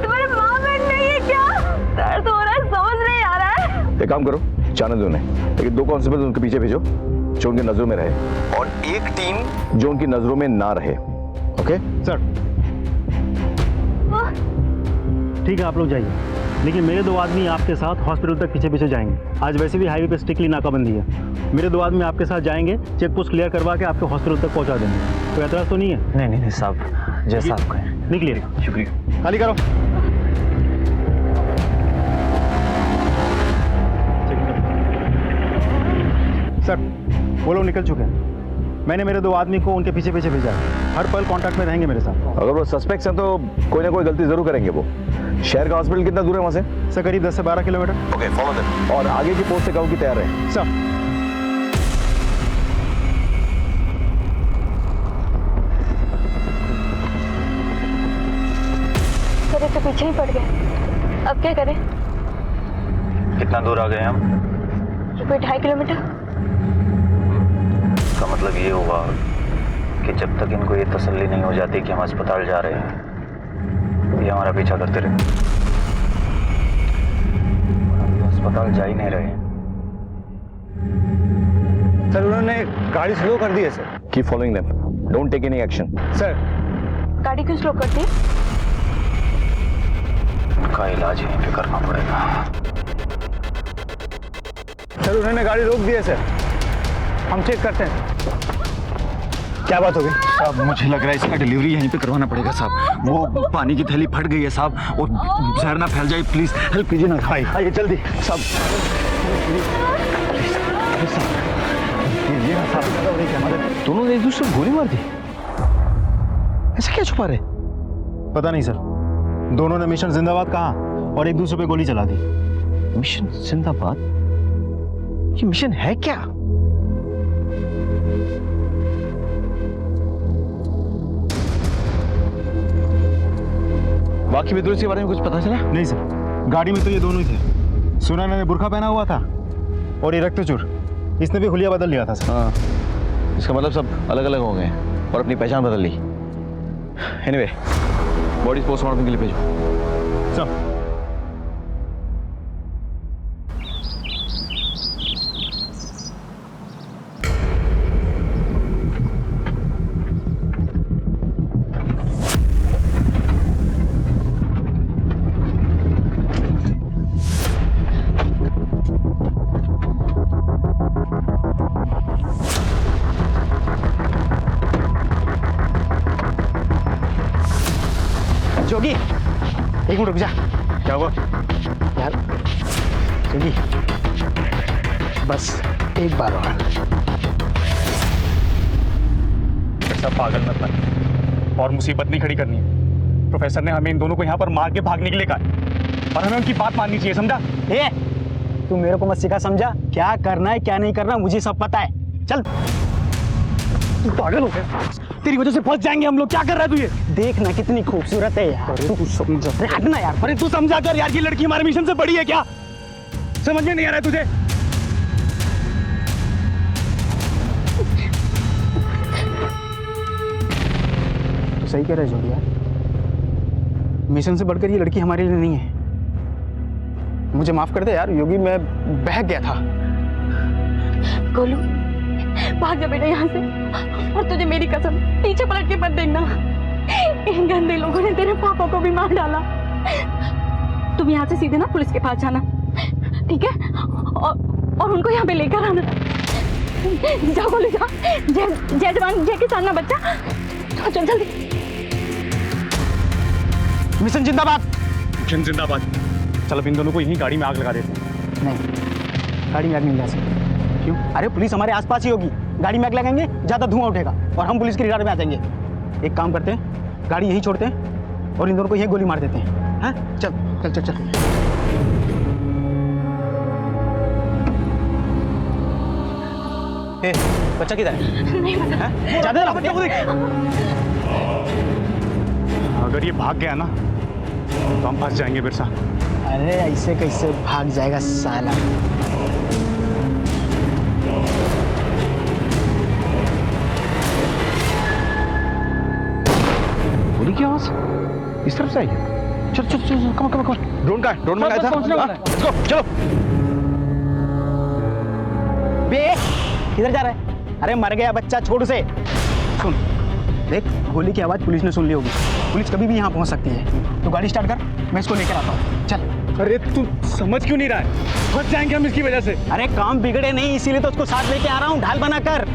Speaker 8: तुम्हारे माँ बहन नहीं है क्या? दर्द हो रहा है, समझ नहीं आ रहा है।
Speaker 2: एक काम करो, जाने दो उन्हें, लेकिन 2 कांस्टेबल उनके पीछे भेजो जो उनकी नजरों में रहे, और एक टीम जो उनकी नजरों में ना रहे। Okay
Speaker 3: sir? ठीक है, आप लोग जाइए, लेकिन मेरे 2 आदमी आपके साथ हॉस्पिटल तक पीछे पीछे जाएंगे। आज वैसे भी हाईवे पे स्ट्रिक्टली नाकाबंदी है। मेरे 2 आदमी आपके साथ जाएंगे, चेक पोस्ट क्लियर करवा के आपके हॉस्पिटल तक पहुंचा देंगे। कोई एतराज तो नहीं है?
Speaker 5: नहीं साहब, जैसा आप कहें।
Speaker 3: निकलिए।
Speaker 5: शुक्रिया।
Speaker 3: खाली करो। सर, वो लोग निकल चुके हैं। मैंने मेरे 2 आदमी को उनके पीछे पीछे भेजा है। हर पल कांटेक्ट में रहेंगे मेरे साथ।
Speaker 2: अगर वो सस्पेक्ट्स हैं तो कोई ना कोई गलती जरूर करेंगे वो। शहर का हॉस्पिटल कितना दूर है वहाँ से?
Speaker 3: सर करीब 10 से 12 किलोमीटर।
Speaker 2: Okay, follow them. और आगे की पोस्ट से कहो कि तैयार रहे।
Speaker 3: सर।
Speaker 8: सर तो पीछे ही पड़ गए, अब क्या करें?
Speaker 5: कितना दूर आ गए हम?
Speaker 8: कोई 2.5 किलोमीटर।
Speaker 5: इसका मतलब ये हुआ कि जब तक इनको ये तसल्ली नहीं हो जाती कि हम अस्पताल जा रहे हैं, ये हमारा पीछा करते रहे। हम तो अस्पताल जा ही नहीं रहे।
Speaker 3: सर उन्होंने गाड़ी स्लो कर दी है sir.
Speaker 2: Keep following them, don't take any action.
Speaker 3: Sir
Speaker 8: गाड़ी क्यों स्लो करती है?
Speaker 5: का इलाज यहीं पे करना पड़ेगा।
Speaker 3: सर उन्होंने गाड़ी रोक दी है सर, हम चेक करते हैं। क्या बात हो गई?
Speaker 5: साहब मुझे लग रहा है इसका डिलीवरी यहीं पे करवाना पड़ेगा साहब। वो पानी की थैली फट गई है साहब, और जहर ना फैल जाए, प्लीज हेल्प कीजिए ना।
Speaker 3: आइए जल्दी साहब।
Speaker 2: दोनों ने एक दूसरे को गोली मार दी। ऐसा क्या छुपा रहे?
Speaker 5: पता नहीं सर, दोनों ने मिशन जिंदाबाद कहा और एक दूसरे पे गोली चला दी।
Speaker 2: मिशन जिंदाबाद? ये मिशन है क्या? बाकी विद्रोही के बारे में कुछ पता चला?
Speaker 5: नहीं सर, गाड़ी में तो ये दोनों ही थे। सुनैना ने बुर्खा पहना हुआ था और ये रक्तचूर, इसने भी हुलिया बदल लिया था सर।
Speaker 2: हाँ, इसका मतलब सब अलग अलग हो गए और अपनी पहचान बदल ली। एनीवे, बॉडी पोस्टमार्टम के लिए भेजो।
Speaker 5: सर
Speaker 11: जोगी, एक मिनट रुक जा।
Speaker 5: क्या हुआ?
Speaker 11: यार जोगी, बस एक बार और।
Speaker 5: ऐसा पागल मत बन और मुसीबत नहीं खड़ी करनी है। प्रोफेसर ने हमें इन दोनों को यहाँ पर मार के भागने के लिए कहा और हमें उनकी बात माननी चाहिए, समझा?
Speaker 11: ए, तू मेरे को मत सिखा, समझा? क्या करना है क्या नहीं करना मुझे सब पता है। चल। तू पागल हो गया, तेरी वजह से फंस जाएंगे हम लोग। क्या कर रहा है तू ये? देख ना कितनी खूबसूरत है यार। तू कुछ समझा? अरे हटना यार। अरे तू समझा कर यार, ये लड़की हमारे मिशन से बड़ी है क्या? समझ में नहीं आ रहा है तुझे? तो सही कह रहे जोड़ी यार, मिशन से बढ़कर ये लड़की हमारे लिए नहीं है। मुझे माफ कर दे यार योगी, मैं बहक गया था।
Speaker 8: गोलू, भाग जा बेटा यहाँ से, और तुझे मेरी कसम पीछे पलट के मत देखना। इन गंदे लोगों ने तेरे पापा को भी मार डाला। तुम यहाँ से सीधे ना पुलिस के पास जाना, ठीक है? और उनको यहाँ पे लेकर आना। जाओ गोलू, जाओ। जय जवान जय किसान ना बच्चा। चल जल्दी।
Speaker 11: मिशन जिंदाबाद।
Speaker 5: मिशन जिंदाबाद। चल अब इन दोनों को यहीं गाड़ी में आग लगा देते हैं।
Speaker 11: नहीं, गाड़ी में आग नहीं लगा सकते। क्यों? अरे पुलिस हमारे आसपास ही होगी, गाड़ी में आग लगाएंगे, ज्यादा धुआं उठेगा और हम पुलिस के रिडार में आ जाएंगे। एक काम करते हैं, गाड़ी यहीं छोड़ते हैं और इन दोनों को यहीं गोली मार देते हैं। हाँ, चल चल चल चल। बच्चा किधर है? ज्यादा बच्चा को देख।
Speaker 5: अगर ये भाग गया ना तो हम फंस जाएंगे बिरसा।
Speaker 11: अरे ऐसे कैसे भाग जाएगा साला?
Speaker 2: गोली की आवाज इस तरफ से आई है। चल चल चल, कम कम कम। ड्रोन का है? ड्रोन मंगाया था। लेट्स गो, चलो।
Speaker 11: बे, किधर जा रहा है? अरे मर गया बच्चा, छोड़ उसे। सुन देख, गोली की आवाज पुलिस ने सुन ली होगी। पुलिस कभी भी यहाँ पहुँच सकती है, तो गाड़ी स्टार्ट कर, मैं इसको लेकर आता हूँ। चल।
Speaker 5: अरे तू समझ क्यों नहीं रहा है? फंस जाएंगे हम इसकी वजह से।
Speaker 11: अरे काम बिगड़े नहीं, इसीलिए तो उसको साथ लेके आ रहा हूँ, ढाल बनाकर।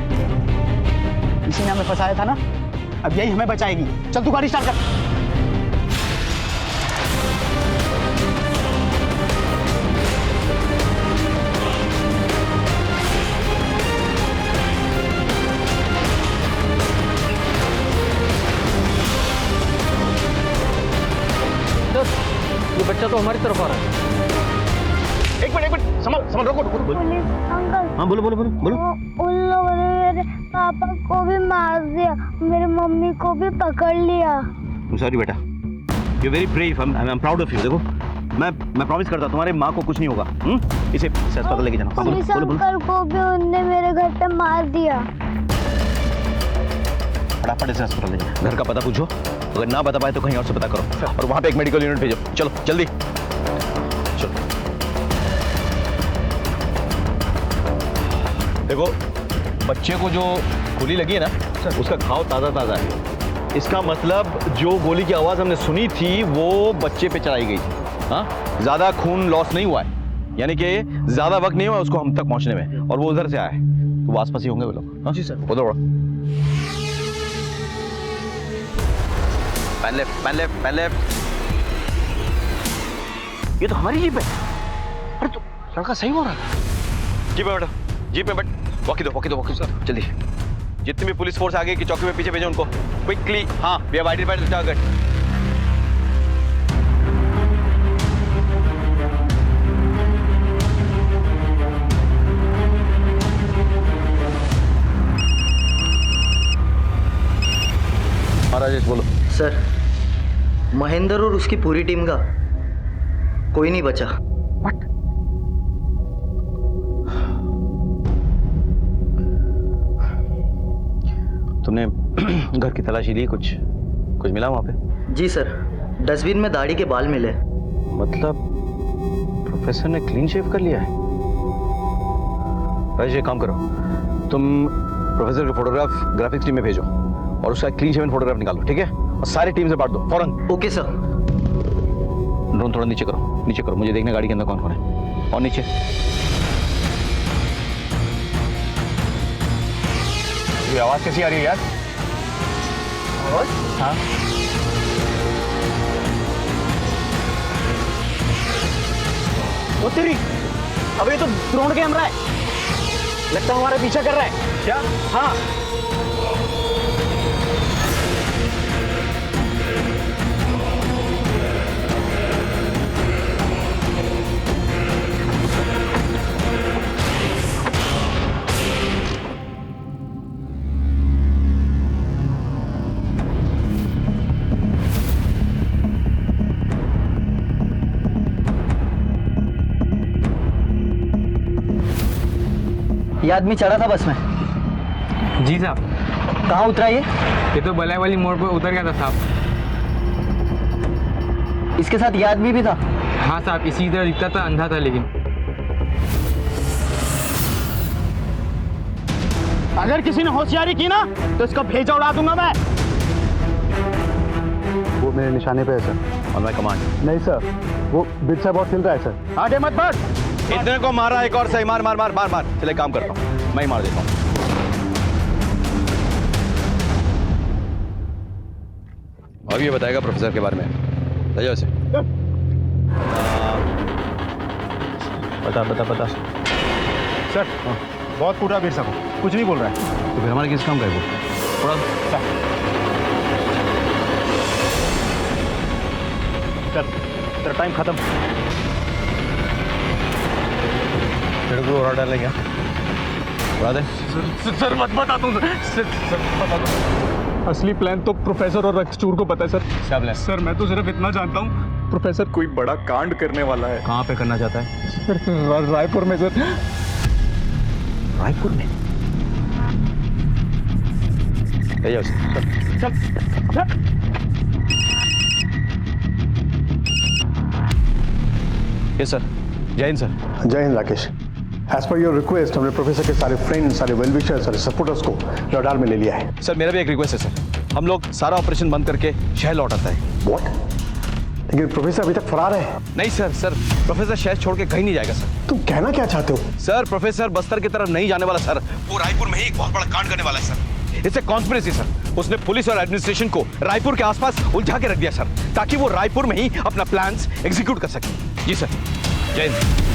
Speaker 11: इसी ने हमें फंसाया था ना, अब यही हमें बचाएगी। चल तू गाड़ी स्टार्ट कर।
Speaker 6: ये बच्चा तो हमारी तरफ आ रहा है।
Speaker 2: एक मिनट संभल संभल, रोको रोको।
Speaker 7: Police uncle.
Speaker 2: हाँ बोलो बोलो बोलो बोलो।
Speaker 7: उन लोगों ने मेरे पापा को भी मार दिया, मेरी मम्मी को भी पकड़ लिया।
Speaker 2: सॉरी बेटा, you very brave, I am proud of you. देखो मैं प्रॉमिस करता तुम्हारे माँ को कुछ नहीं होगा। इसे अस्पताल लेके जाना।
Speaker 7: पुलिस अंकल को भी उनने मेरे घर पे मार दिया।
Speaker 2: फटाफट इसे अस्पताल ले जाओ। घर का पता पूछो, अगर ना बता पाए तो कहीं और से पता करो और वहां पे एक मेडिकल यूनिट भेजो। चलो जल्दी चलो। देखो बच्चे को जो गोली लगी है ना, उसका घाव ताजा ताजा है। इसका मतलब जो गोली की आवाज हमने सुनी थी वो बच्चे पे चलाई गई थी। हाँ, ज्यादा खून लॉस नहीं हुआ है, यानी कि ज्यादा वक्त नहीं हुआ उसको हम तक पहुंचने में, और वो उधर से आया है, तो वो आसपास ही होंगे वो लोग। हाँ जी सर। उधर पहले ये तो हमारी जीप है। अरे तो लड़का सही हो रहा है। जीप पे बैठो, जीप पे बैठ। वॉकी सर जल्दी। जितनी भी पुलिस फोर्स आगे की चौकी में पीछे भेजो उनको क्विकली। हाँ, we have identified the target.
Speaker 14: Mahendra और उसकी पूरी टीम का कोई नहीं बचा।
Speaker 2: तुमने घर की तलाशी ली? कुछ मिला वहां पे?
Speaker 14: जी सर, डस्टबिन में दाढ़ी के बाल मिले।
Speaker 2: मतलब प्रोफेसर ने क्लीन शेव कर लिया है? राजेश, एक काम करो, तुम प्रोफेसर का फोटोग्राफ ग्राफिक्स टीम में भेजो और उसका क्लीन शेवन फोटोग्राफ निकालो, ठीक है? और सारी टीम से बांट दो फौरन।
Speaker 14: Okay sir.
Speaker 2: ड्रोन थोड़ा नीचे करो, मुझे देखना गाड़ी के अंदर कौन कौन है। और नीचे ये आवाज कैसी आ रही है यार? हाँ,
Speaker 11: वो तेरी, अबे तो ड्रोन कैमरा है, लगता है हमारा पीछा कर रहा है। क्या? हाँ।
Speaker 14: ये आदमी चढ़ा था बस में?
Speaker 4: जी साहब।
Speaker 14: कहाँ उतरा ये?
Speaker 4: ये तो बलाई वाली मोड़ पर उतर गया था साहब।
Speaker 14: इसके साथ ये आदमी भी था?
Speaker 4: हाँ साहब, इसी तरह दिखता था, अंधा था लेकिन।
Speaker 11: अगर किसी ने होशियारी की ना तो इसका भेजा उड़ा दूंगा मैं।
Speaker 1: वो मेरे निशाने पे है सर।
Speaker 2: On my command.
Speaker 1: नहीं सर, वो बिरसा बहुत हिल रहा है सर।
Speaker 11: आगे मत बढ़।
Speaker 2: इतने को मारा, एक और सही मार मार मार मार मार। चले, काम करता हूँ, मैं ही मार देता हूँ। अब ये बताएगा प्रोफेसर के बारे में। ले उसे। बता
Speaker 1: सर, बहुत पूरा बिरसा को कुछ नहीं बोल रहा है।
Speaker 2: तो फिर हमारे किस काम का है वो? थोड़ा
Speaker 1: सर, तेरा टाइम खत्म।
Speaker 2: तेरे को और डालेंगे, उड़ा दे।
Speaker 11: सर मत बता दूं सर, बता दूं। असली प्लान तो प्रोफेसर और रक्सचूर को पता है सर।
Speaker 2: क्या प्लान?
Speaker 11: सर मैं तो सिर्फ इतना जानता हूँ, प्रोफेसर कोई बड़ा कांड करने वाला है।
Speaker 2: कहाँ पे करना चाहता है?
Speaker 11: सर रायपुर में सर।
Speaker 2: रायपुर में? ले जाओ सर। Yes sir. जय हिंद सर।
Speaker 1: जय Hind Rakesh. As per your request हमने प्रोफेसर के सारे फ्रेंड्स, सारे वेल विशर्स, सारे सपोर्टर्स को रडार में ले लिया है।
Speaker 2: सर मेरा भी एक रिक्वेस्ट है सर, हम लोग सारा ऑपरेशन बंद करके शहर लौट आता है।
Speaker 1: व्हाट? लेकिन प्रोफेसर अभी तक फरार है।
Speaker 2: नहीं सर, प्रोफेसर शहर छोड़ के कहीं नहीं जाएगा सर।
Speaker 1: तुम कहना क्या चाहते हो?
Speaker 2: सर प्रोफेसर बस्तर की तरफ नहीं जाने वाला सर, वो रायपुर में ही एक बहुत बड़ा कांड करने वाला है sir. It's a conspiracy sir. उसने पुलिस और एडमिनिस्ट्रेशन को रायपुर के आसपास उलझा के रख दिया सर, ताकि वो रायपुर में ही अपना प्लान्स एग्जीक्यूट कर सके। जी सर। जय हिंद।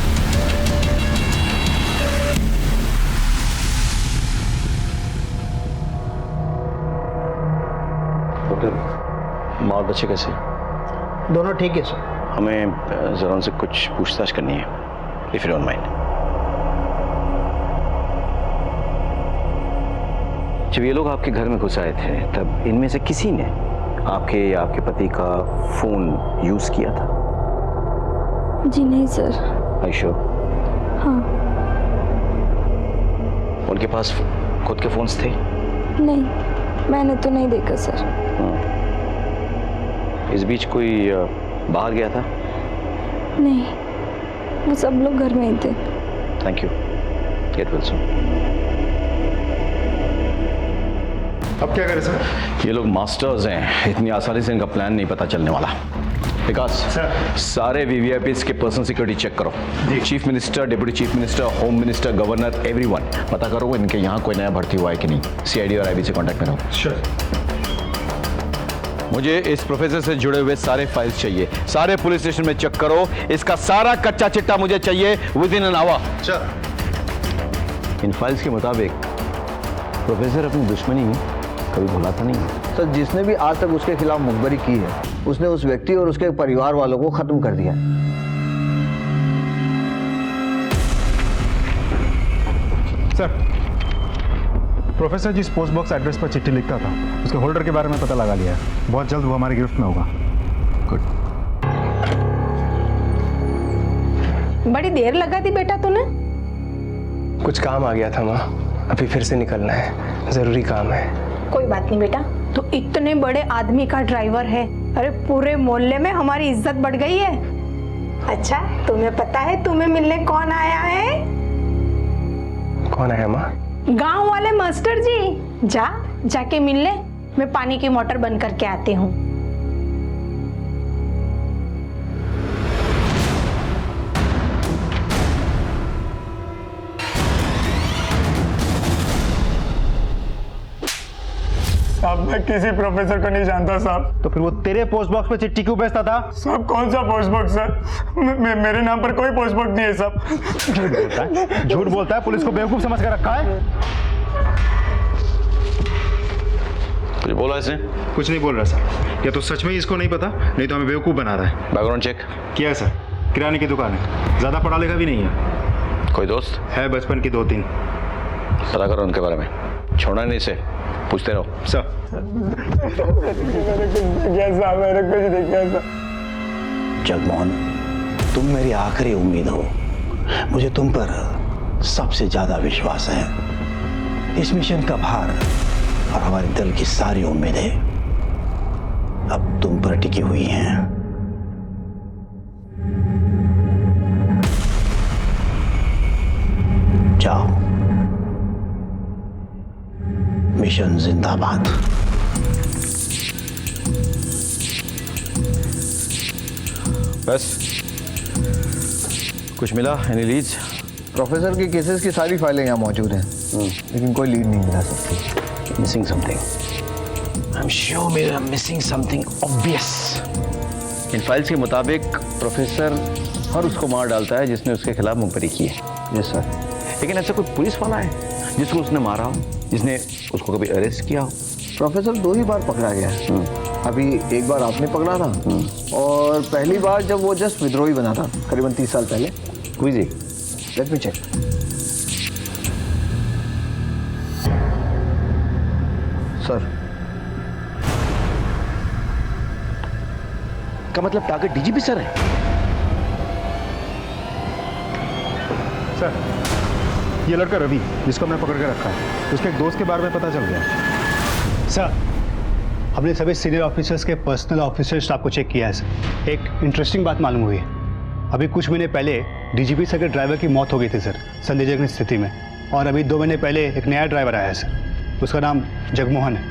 Speaker 2: डॉक्टर, माँ और बच्चे कैसे?
Speaker 11: दोनों ठीक है सर।
Speaker 2: हमें जरा उनसे कुछ पूछताछ करनी है, इफ यू डोंट माइंड। जब ये लोग आपके घर में घुस आए थे तब इनमें से किसी ने आपके या आपके पति का फोन यूज किया था?
Speaker 8: जी नहीं सर।
Speaker 2: Are you sure?
Speaker 8: हाँ।
Speaker 2: उनके पास खुद के फोन्स थे?
Speaker 8: नहीं, मैंने तो नहीं देखा सर।
Speaker 2: इस बीच कोई बाहर गया था?
Speaker 8: नहीं, वो सब लोग घर में ही थे।
Speaker 2: Thank you. Get well soon.
Speaker 1: अब क्या करें सर?
Speaker 2: ये लोग मास्टर्स हैं, इतनी आसानी से इनका प्लान नहीं पता चलने वाला। विकास
Speaker 1: सर,
Speaker 2: सारे वीवीआईपीज के पर्सनल सिक्योरिटी चेक करो। Chief minister, deputy chief minister, home minister, governor, everyone पता करो इनके यहाँ कोई नया भर्ती हुआ है कि नहीं। सीआईडी और आईबी से कांटेक्ट में रहो।
Speaker 1: श्योर।
Speaker 2: मुझे इस प्रोफेसर से जुड़े हुए सारे फाइल्स चाहिए, सारे पुलिस स्टेशन में चेक करो। इसका सारा कच्चा चिट्टा मुझे चाहिए with in an hour. In files के मुताबिक प्रोफेसर अपनी दुश्मनी कभी भुलाता नहीं है।
Speaker 12: सर, जिसने भी आज तक उसके खिलाफ मुखबरी की है उसने उस व्यक्ति और उसके परिवार वालों को खत्म कर दिया।
Speaker 1: सर, प्रोफेसर जिस पोस्ट बॉक्स एड्रेस पर चिट्ठी लिखता था उसके होल्डर के बारे में पता लगा लिया है। बहुत जल्द वो हमारी गिरफ्त में होगा।
Speaker 10: बड़ी देर लगा दी बेटा तूने।
Speaker 9: कुछ काम आ गया था माँ, अभी फिर से निकलना है, जरूरी काम है।
Speaker 10: कोई बात नहीं बेटा, तू इतने बड़े आदमी का ड्राइवर है, अरे पूरे मोहल्ले में हमारी इज्जत बढ़ गई है। अच्छा तुम्हें पता है तुम्हें मिलने कौन आया है?
Speaker 9: कौन आया माँ?
Speaker 10: गांव वाले मास्टर जी। जाके मिल ले, मैं पानी की मोटर बंद करके आती हूँ।
Speaker 4: साहब मैं किसी प्रोफेसर को नहीं जानता साहब।
Speaker 3: तो फिर वो तेरे पोस्ट बॉक्स पे चिट्ठी क्यों भेजता था?
Speaker 4: साहब कौन सा पोस्ट बॉक्स सर? मेरे नाम पर कोई पोस्ट बॉक्स नहीं है साहब।
Speaker 3: झूठ बोलता है, पुलिस को बेवकूफ समझ कर रखा है।
Speaker 2: कुछ बोला इसने?
Speaker 15: कुछ नहीं बोल रहा सर, या तो सच में ही इसको नहीं पता, नहीं तो हमें बेवकूफ बना रहा है।
Speaker 2: बैकग्राउंड चेक
Speaker 15: किया है सर, किराने की दुकान है, ज्यादा पढ़ा लिखा भी नहीं है।
Speaker 2: कोई दोस्त
Speaker 15: है बचपन की 2-3।
Speaker 2: पता करो उनके बारे में, छोड़ना नहीं इसे, पूछते रहो।
Speaker 15: सर
Speaker 3: जगमोहन, तुम मेरी आखिरी उम्मीद हो, मुझे तुम पर सबसे ज्यादा विश्वास है। इस मिशन का भार और हमारे दल की सारी उम्मीदें अब तुम पर टिकी हुई हैं। जाओ, मिशन जिंदाबाद।
Speaker 2: बस कुछ मिला? Any leads?
Speaker 12: प्रोफेसर के केसेस की सारी फाइलें यहाँ मौजूद हैं, लेकिन कोई लीड नहीं मिला सकती।
Speaker 2: Missing something. I am sure we are missing something obvious. इन फाइल्स के मुताबिक प्रोफेसर हर उसको मार डालता है जिसने उसके खिलाफ मुखबरी की है।
Speaker 12: Yes sir.
Speaker 2: लेकिन ऐसा कोई पुलिस वाला है जिसको उसने मारा हो, जिसने उसको कभी अरेस्ट किया हो?
Speaker 12: प्रोफेसर 2 ही बार पकड़ा गया है। अभी एक बार आपने पकड़ा था और पहली बार जब वो जस्ट विद्रोही बना था करीबन 30 साल पहले।
Speaker 2: कोई जी,
Speaker 12: लेट मी चेक। सर
Speaker 2: का मतलब टारगेट डीजीपी सर है?
Speaker 15: सर ये लड़का रवि जिसको मैं पकड़ के रखा है, उसके एक दोस्त के बारे में पता चल गया।
Speaker 1: सर हमने सभी सीनियर ऑफिसर्स के पर्सनल ऑफिसर स्टाफ को चेक किया है सर। एक इंटरेस्टिंग बात मालूम हुई है। अभी कुछ महीने पहले डीजीपी सर के ड्राइवर की मौत हो गई थी सर, संदेहजनक स्थिति में, और अभी 2 महीने पहले एक नया ड्राइवर आया है सर, उसका नाम जगमोहन है।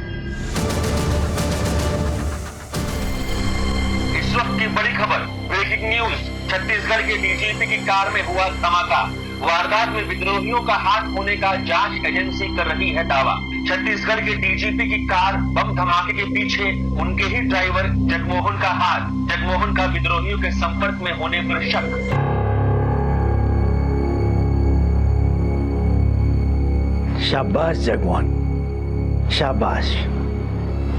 Speaker 16: इस वक्त की बड़ी खबर, ब्रेकिंग न्यूज। छत्तीसगढ़ के डीजीपी की कार में हुआ धमाका। वारदात में विद्रोहियों का हाथ होने का जांच एजेंसी कर रही है दावा। छत्तीसगढ़ के डीजीपी की कार बम धमाके के पीछे उनके ही ड्राइवर जगमोहन का हाथ। जगमोहन का विद्रोहियों के संपर्क में होने पर शक।
Speaker 3: शाबाश जगमोहन, शाबाश।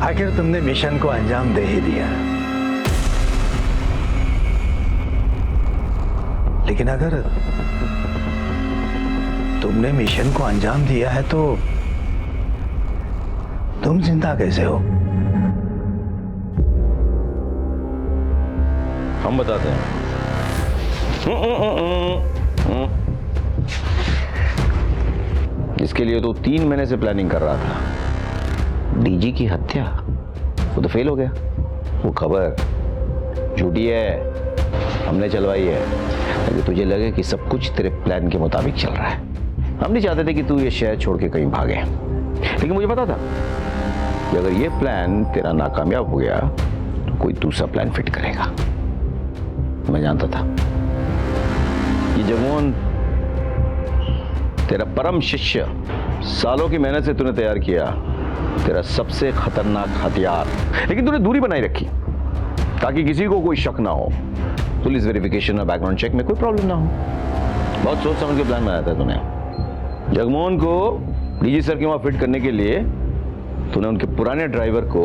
Speaker 3: आखिर तुमने मिशन को अंजाम दे ही दिया। लेकिन अगर तुमने मिशन को अंजाम दिया है तो तुम जिंदा कैसे हो?
Speaker 2: हम बताते हैं। जिसके लिए तो 3 महीने से प्लानिंग कर रहा था, डीजी की हत्या, वो तो फेल हो गया। वो खबर झूठी है, हमने चलवाई है ताकि तुझे लगे कि सब कुछ तेरे प्लान के मुताबिक चल रहा है। हम नहीं चाहते थे कि तू ये शहर छोड़ के कहीं भागे, लेकिन मुझे पता था कि अगर ये प्लान तेरा नाकामयाब हो गया तो कोई दूसरा प्लान फिट करेगा। मैं जानता था ये जगमोहन तेरा परम शिष्य, सालों की मेहनत से तूने तैयार किया तेरा सबसे खतरनाक हथियार, लेकिन तूने दूरी बनाई रखी ताकि किसी को कोई शक ना हो, पुलिस वेरिफिकेशन और बैकग्राउंड चेक में कोई प्रॉब्लम ना हो। बहुत सोच समझ के प्लान बनाया था तूने। जगमोहन को डीजी सर के वहां फिट करने के लिए तूने उनके पुराने ड्राइवर को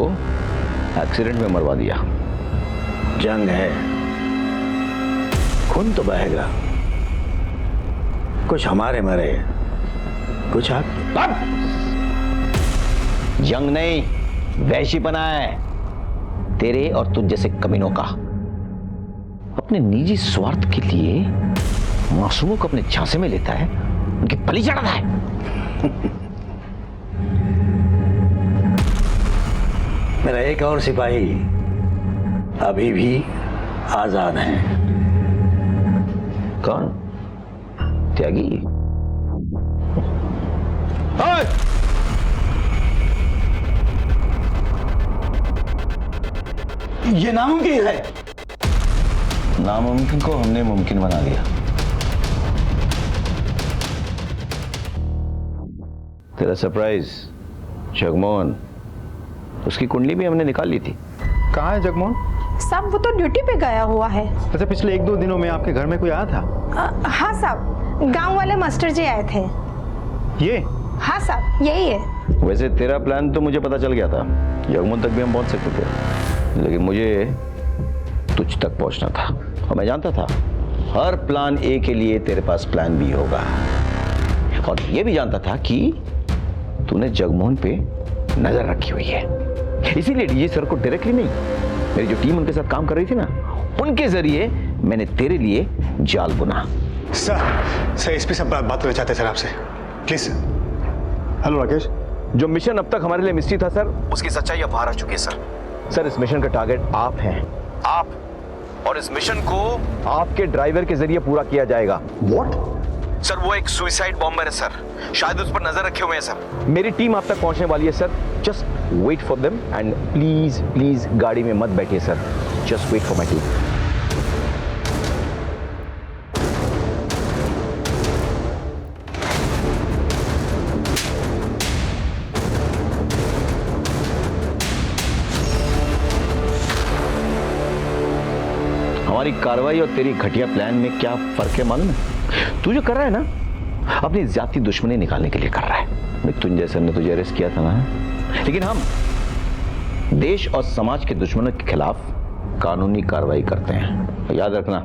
Speaker 2: एक्सीडेंट में मरवा दिया।
Speaker 3: जंग है, खून तो बहेगा, कुछ हमारे मरे, कुछ आपके।
Speaker 2: जंग नहीं, वैशीपना है। तेरे और तुझ जैसे कमीनों का अपने निजी स्वार्थ के लिए मासूमों को अपने झांसे में लेता है, उनकी बलि चढ़ाता है।
Speaker 3: मेरा एक और सिपाही अभी भी आजाद है।
Speaker 2: कौन? त्यागी?
Speaker 3: ये नामुमकिन है।
Speaker 2: नामुमकिन को हमने मुमकिन बना दिया। तेरा सरप्राइज जगमोहन, उसकी कुंडली भी हमने निकाल ली थी।
Speaker 15: कहाँ है जगमोहन?
Speaker 10: साहब वो तो ड्यूटी पे गया हुआ है।
Speaker 15: अच्छा, पिछले 1-2 दिनों में आपके घर में कोई आया था?
Speaker 10: हाँ साहब, गांव वाले मास्टर जी आए थे।
Speaker 15: ये?
Speaker 10: हाँ साहब, यही है।
Speaker 2: वैसे तेरा प्लान तो मुझे पता चल गया था, जगमोहन तक भी हम पहुंच सकते थे, लेकिन मुझे तुझ तक पहुंचना था और मैं जानता था हर प्लान ए के लिए तेरे पास प्लान बी होगा, और ये भी जानता था कि तूने जगमोहन पे नजर रखी हुई है। इसीलिए डीजी सर को डायरेक्टली नहीं, मेरी जो टीम उनके साथ काम कर रही थी ना, उनके जरिए मैंने तेरे लिए जाल बुना।
Speaker 1: सर एसपी साहब बात करना चाहते हैं सर आपसे, प्लीज। हेलो राकेश।
Speaker 2: जो मिशन अब तक हमारे लिए मिस्ट्री था सर, उसकी सच्चाई अब बाहर आ चुकी है सर। सर इस मिशन का टारगेट आप हैं, आप, और इस मिशन को आपके ड्राइवर के जरिए पूरा किया जाएगा।
Speaker 1: व्हाट?
Speaker 2: सर वो एक सुसाइड बॉम्बर है सर, शायद उस पर नजर रखे हुए हैं सर। मेरी टीम आप तक पहुंचने वाली है sir, just wait for them and please please गाड़ी में मत बैठिए sir, just wait for my team. हमारी कार्रवाई और तेरी घटिया प्लान में क्या फर्क है मालूम है? तू जो कर रहा है ना, अपनी जाति दुश्मनी निकालने के लिए कर रहा है। तुंजय सर ने तुझे अरेस्ट किया था ना, लेकिन हम देश और समाज के दुश्मनों के खिलाफ कानूनी कार्रवाई करते हैं। याद रखना,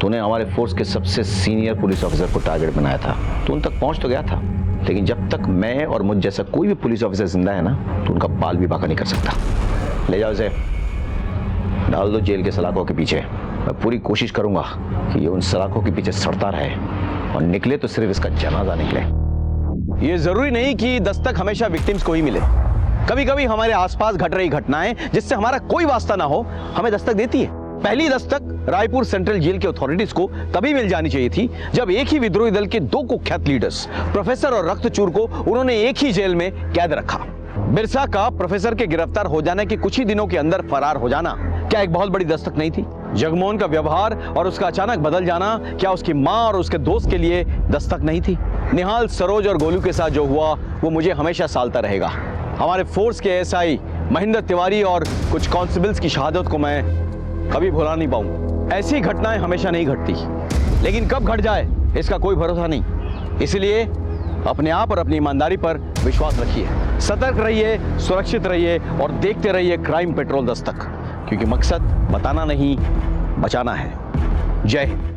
Speaker 2: तूने हमारे फोर्स के सबसे सीनियर पुलिस ऑफिसर को टारगेट बनाया था। तू उन तक पहुंच तो गया था, लेकिन जब तक मैं और मुझ जैसा कोई भी पुलिस ऑफिसर जिंदा है ना, तो उनका बाल भी बाका नहीं कर सकता। ले जाओ इसे, डाल दो जेल के सलाखों के पीछे। मैं पूरी कोशिश करूंगा कि ये उन सलाखों के पीछे सड़ता रहे, और निकले तो सिर्फ इसका जनाजा निकले। ये जरूरी नहीं कि दस्तक हमेशा विक्टिम्स को ही मिले। कभी कभी हमारे आसपास घट रही घटनाएं जिससे हमारा कोई वास्ता ना हो, हमें दस्तक देती है। पहली दस्तक रायपुर सेंट्रल जेल के अथॉरिटीज को तभी मिल जानी चाहिए थी जब एक ही विद्रोही दल के 2 कुख्यात लीडर्स, प्रोफेसर और रक्तचूर को उन्होंने एक ही जेल में कैद रखा। बिरसा का प्रोफेसर के गिरफ्तार हो जाने के कुछ ही दिनों के अंदर फरार हो जाना क्या एक बहुत बड़ी दस्तक नहीं थी? जगमोहन का व्यवहार और उसका अचानक बदल जाना क्या उसकी मां और उसके दोस्त के लिए दस्तक नहीं थी? निहाल, सरोज और गोलू के साथ जो हुआ वो मुझे हमेशा सालता रहेगा। हमारे फोर्स के एसआई महेंद्र तिवारी और कुछ कांस्टेबल्स की शहादत को मैं कभी भुला नहीं पाऊंगा। ऐसी घटनाएं हमेशा नहीं घटती, लेकिन कब घट जाए इसका कोई भरोसा नहीं। इसलिए अपने आप और अपनी ईमानदारी पर विश्वास रखिए, सतर्क रहिए, सुरक्षित रहिए और देखते रहिए क्राइम पेट्रोल दस्तक, क्योंकि मकसद बताना नहीं, बचाना है। जय हिंद।